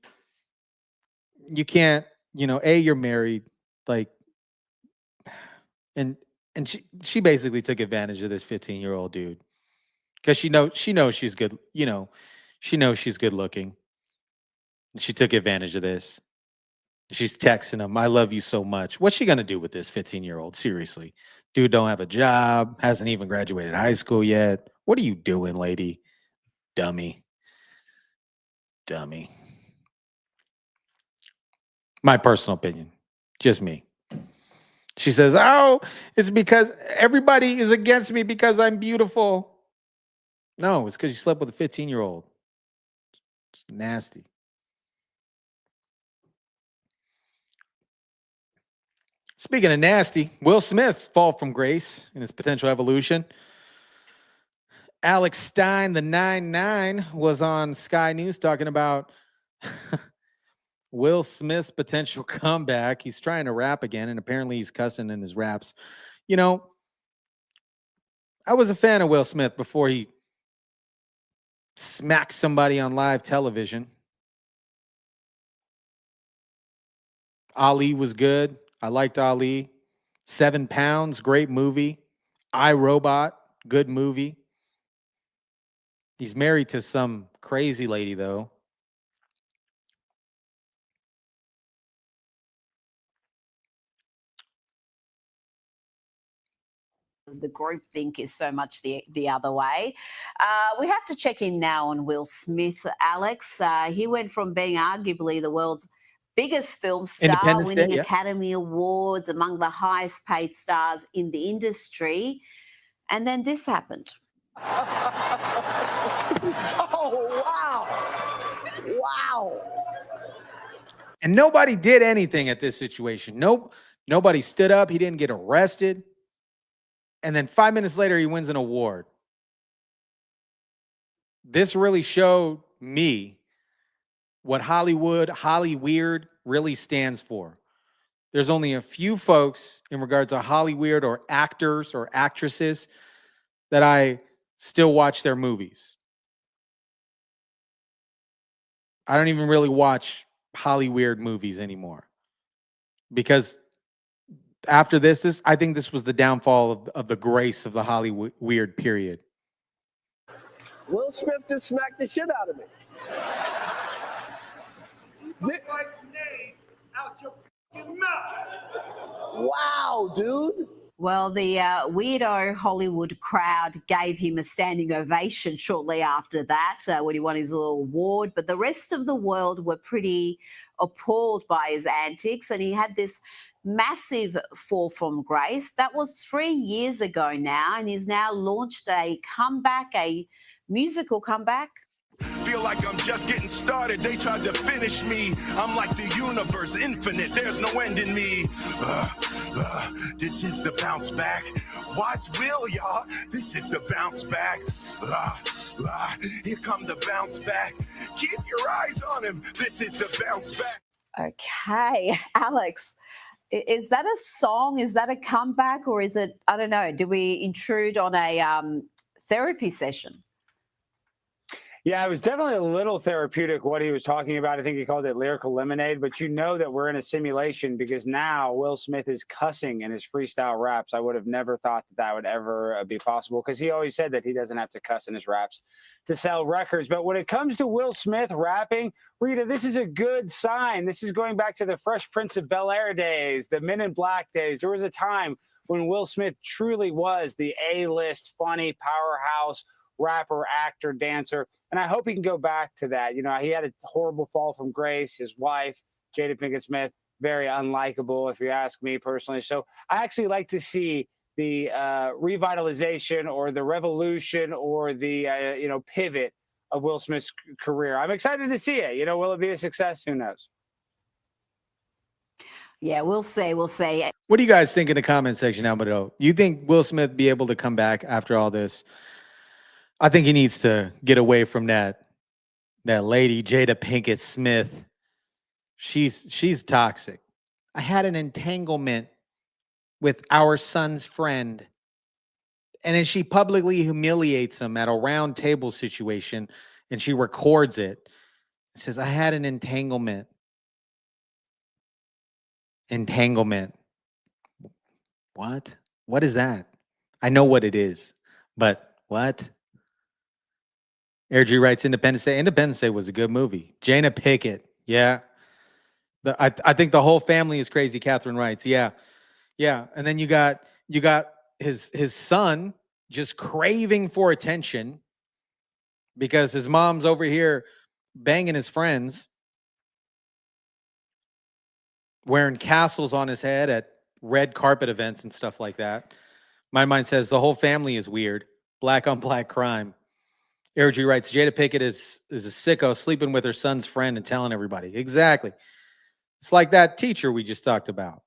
You can't, you know, you're married, like, and she basically took advantage of this 15-year-old dude because she knows she's good, you know, she knows she's good looking. She took advantage of this. She's texting him, I love you so much. What's she gonna do with this 15-year-old? Seriously, dude don't have a job, hasn't even graduated high school yet. What are you doing, lady? Dummy. My personal opinion, just me. She says, oh, it's because everybody is against me because I'm beautiful. No, it's because you slept with a 15-year-old. It's nasty. Speaking of nasty, Will Smith's fall from grace and his potential evolution. Alex Stein, the 9-9, was on Sky News talking about Will Smith's potential comeback. He's trying to rap again, and apparently he's cussing in his raps. You know, I was a fan of Will Smith before he smacked somebody on live television. Ali was good. I liked Ali. 7 Pounds, great movie. I, Robot, good movie. He's married to some crazy lady, though. The group think is so much the other way. We have to check in now on Will Smith, Alex. He went from being arguably the world's biggest film star, Independence winning Day, yeah. Academy Awards, among the highest paid stars in the industry. And then this happened. Oh, wow. Wow. And nobody did anything at this situation. Nobody stood up. He didn't get arrested. And then 5 minutes later, he wins an award. This really showed me what Hollyweird really stands for. There's only a few folks in regards to Hollyweird or actors or actresses that I still watch their movies. I don't even really watch Hollyweird movies anymore. Because after this, I think this was the downfall of the grace of the Hollyweird period. Will Smith just smacked the shit out of me. Wow, dude. Well, the weirdo Hollywood crowd gave him a standing ovation shortly after that when he won his little award. But the rest of the world were pretty appalled by his antics, and he had this massive fall from grace. That was 3 years ago now, and he's now launched a comeback, a musical comeback. Feel like I'm just getting started. They tried to finish me. I'm like the universe, infinite. There's no end in me. This is the bounce back. Watch Will, y'all. This is the bounce back. Here come the bounce back. Keep your eyes on him. This is the bounce back. Okay, Alex, is that a song? Is that a comeback? Or is it, I don't know, do we intrude on a therapy session? Yeah, it was definitely a little therapeutic what he was talking about. I think he called it lyrical lemonade, but you know that we're in a simulation because now Will Smith is cussing in his freestyle raps. I would have never thought that would ever be possible because he always said that he doesn't have to cuss in his raps to sell records. But when it comes to Will Smith rapping, Rita, this is a good sign. This is going back to the Fresh Prince of Bel-Air days, the Men in Black days. There was a time when Will Smith truly was the A-list funny powerhouse rapper, actor, dancer, and I hope he can go back to that. You know, he had a horrible fall from grace. His wife, Jada Pinkett Smith, very unlikable, if you ask me personally. So I actually like to see the revitalization or the revolution or the pivot of Will Smith's career. I'm excited to see it. You know, will it be a success? Who knows? Yeah, we'll see. We'll see. What do you guys think in the comment section down below? You think Will Smith be able to come back after all this? I think he needs to get away from that lady, Jada Pinkett Smith. She's toxic. I had an entanglement with our son's friend. And then she publicly humiliates him at a round table situation, and she records it. It says, I had an entanglement. Entanglement. What? What is that? I know what it is, but what? Air G writes Independence Day. Independence Day was a good movie. Jada Pinkett. Yeah. I think the whole family is crazy, Catherine writes. Yeah. Yeah. And then you got his son just craving for attention because his mom's over here banging his friends, wearing castles on his head at red carpet events and stuff like that. My mind says the whole family is weird. Black on black crime. Eric G writes, Jada Pinkett is a sicko sleeping with her son's friend and telling everybody. Exactly. It's like that teacher we just talked about.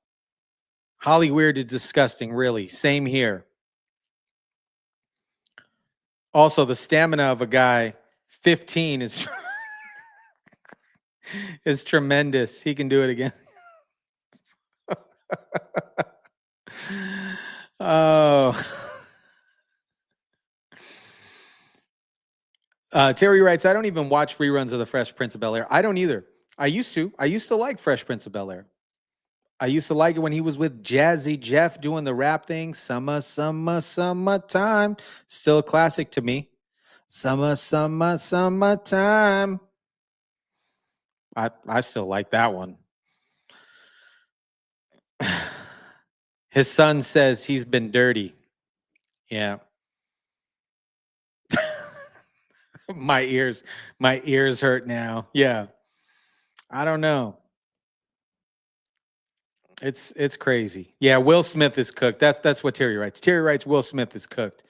Hollyweird is disgusting, really. Same here. Also, the stamina of a guy 15 is is tremendous. He can do it again. Oh. Terry writes, I don't even watch reruns of The Fresh Prince of Bel-Air. I don't either. I used to. I used to like Fresh Prince of Bel-Air. I used to like it when he was with Jazzy Jeff doing the rap thing. Summer, summer, summertime. Still a classic to me. Summer, summer, summertime. I still like that one. His son says he's been dirty. Yeah. my ears hurt now. Yeah. I don't know. It's crazy. Yeah, Will Smith is cooked. That's what Terry writes. Terry writes Will Smith is cooked.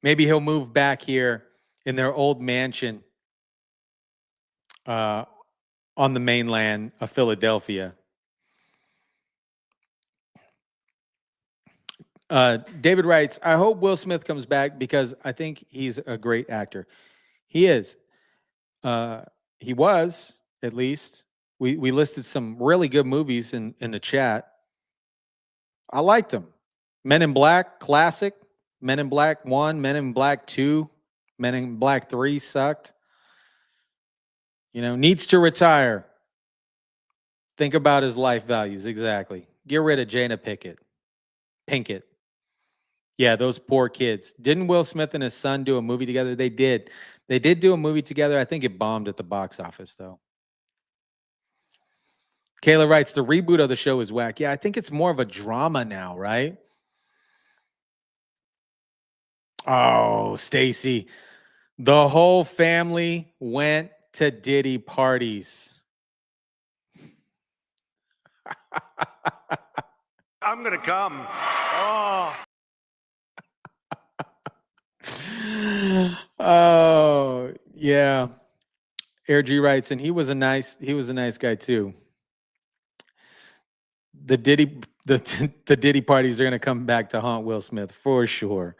Maybe he'll move back here in their old mansion on the mainland of Philadelphia. David writes, I hope Will Smith comes back because I think he's a great actor. He is. He was, at least. We listed some really good movies in the chat. I liked them. Men in Black, classic. Men in Black 1, Men in Black 2, Men in Black 3 sucked. You know, needs to retire. Think about his life values. Exactly. Get rid of Jada Pinkett. Yeah, those poor kids. Didn't Will Smith and his son do a movie together? They did. They did do a movie together. I think it bombed at the box office, though. Kayla writes, the reboot of the show is whack. Yeah, I think it's more of a drama now, right? Oh, Stacy. The whole family went to Diddy parties. I'm gonna come. Oh. Oh, yeah. Air G writes, and he was a nice guy too. The Diddy parties are gonna come back to haunt Will Smith for sure.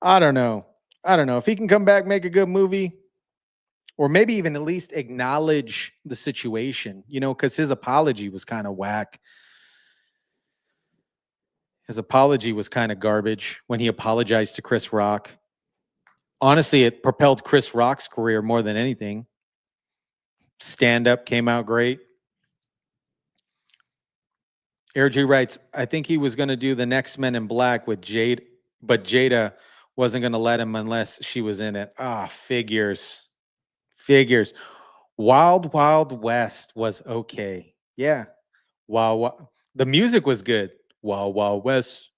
I don't know. If he can come back, make a good movie, or maybe even at least acknowledge the situation, you know, because his apology was kind of whack. His apology was kind of garbage when he apologized to Chris Rock. Honestly, it propelled Chris Rock's career more than anything. Stand-up came out great. Air G writes, I think he was going to do the next Men in Black with Jade, but Jada wasn't going to let him unless she was in it. Figures. Wild Wild West was okay. Yeah. Wow. The music was good. Wild Wild West.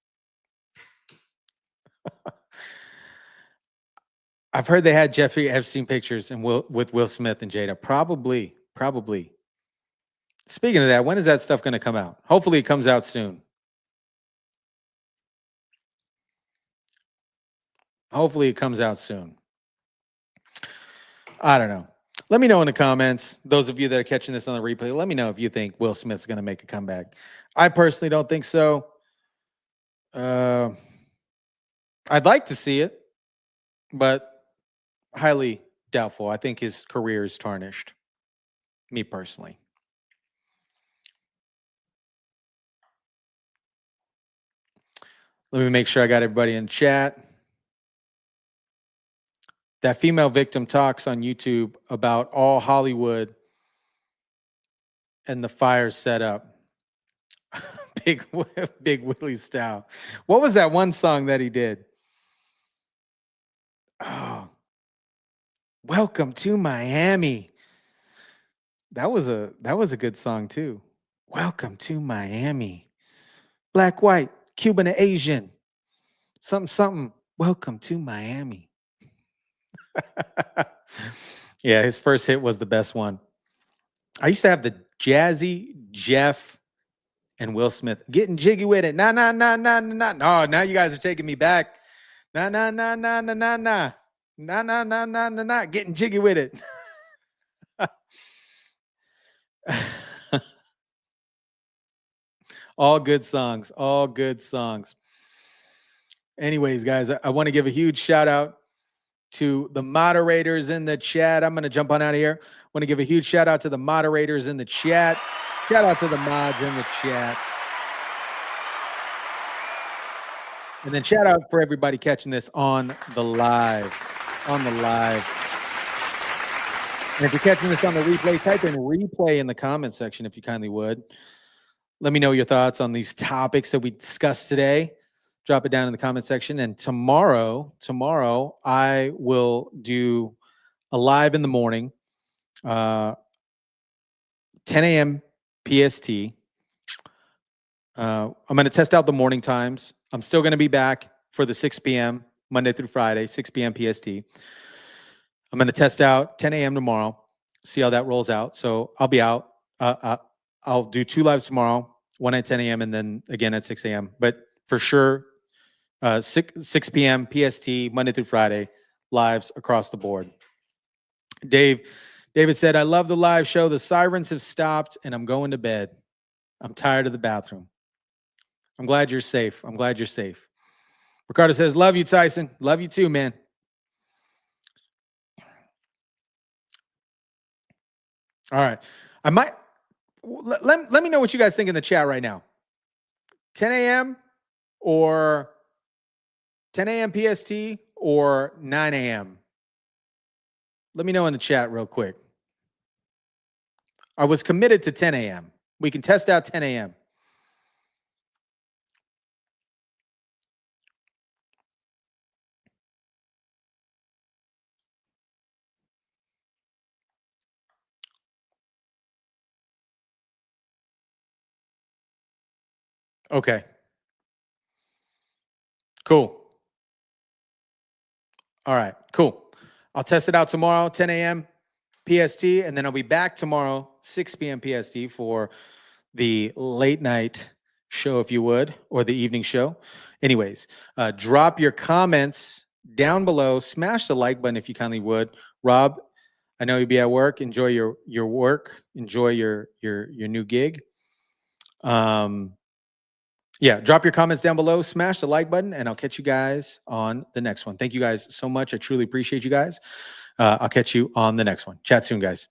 I've heard they had Jeffrey Epstein pictures with Will Smith and Jada. Probably. Speaking of that, when is that stuff going to come out? Hopefully it comes out soon. I don't know. Let me know in the comments. Those of you that are catching this on the replay, let me know if you think Will Smith's going to make a comeback. I personally don't think so. I'd like to see it, but highly doubtful. I think his career is tarnished. Me personally. Let me make sure I got everybody in chat. That female victim talks on YouTube about all Hollywood and the fire set up. Big Willie style. What was that one song that he did? Oh, Welcome to Miami. That was a good song too. Welcome to Miami. Black, white, Cuban, and Asian. Something. Welcome to Miami. Yeah, his first hit was the best one. I used to have the Jazzy, Jeff, and Will Smith getting jiggy with it. Nah. Oh, now you guys are taking me back. Nah. Getting jiggy with it. All good songs. Anyways, guys, I want to give a huge shout out to the moderators in the chat. I'm going to jump on out of here. I want to give a huge shout out to the moderators in the chat. Shout out to the mods in the chat. And then shout out for everybody catching this on the live. On the live. And if you're catching this on the replay, type in replay in the comment section if you kindly would. Let me know your thoughts on these topics that we discussed today. Drop it down in the comment section. And tomorrow, I will do a live in the morning, 10 a.m. PST. I'm going to test out the morning times. I'm still going to be back for the 6 p.m. Monday through Friday, 6 p.m. PST. I'm going to test out 10 a.m. tomorrow, see how that rolls out. So I'll be out. I'll do 2 lives tomorrow, one at 10 a.m. and then again at 6 a.m. But for sure, 6 p.m. PST, Monday through Friday, lives across the board. David said, I love the live show. The sirens have stopped and I'm going to bed. I'm tired of the bathroom. I'm glad you're safe. I'm glad you're safe. Ricardo says, love you, Tyson. Love you too, man. All right. I might let me know what you guys think in the chat right now. 10 a.m. or 10 a.m. PST or 9 a.m. Let me know in the chat real quick. I was committed to 10 a.m. We can test out 10 a.m. Okay. Cool. All right, cool. I'll test it out tomorrow, 10 a.m. PST, and then I'll be back tomorrow, 6 p.m. PST for the late night show, if you would, or the evening show. Anyways, drop your comments down below. Smash the like button if you kindly would. Rob, I know you'll be at work. Enjoy your work. Enjoy your new gig. Yeah, drop your comments down below, smash the like button, and I'll catch you guys on the next one. Thank you guys so much. I truly appreciate you guys. I'll catch you on the next one. Chat soon, guys.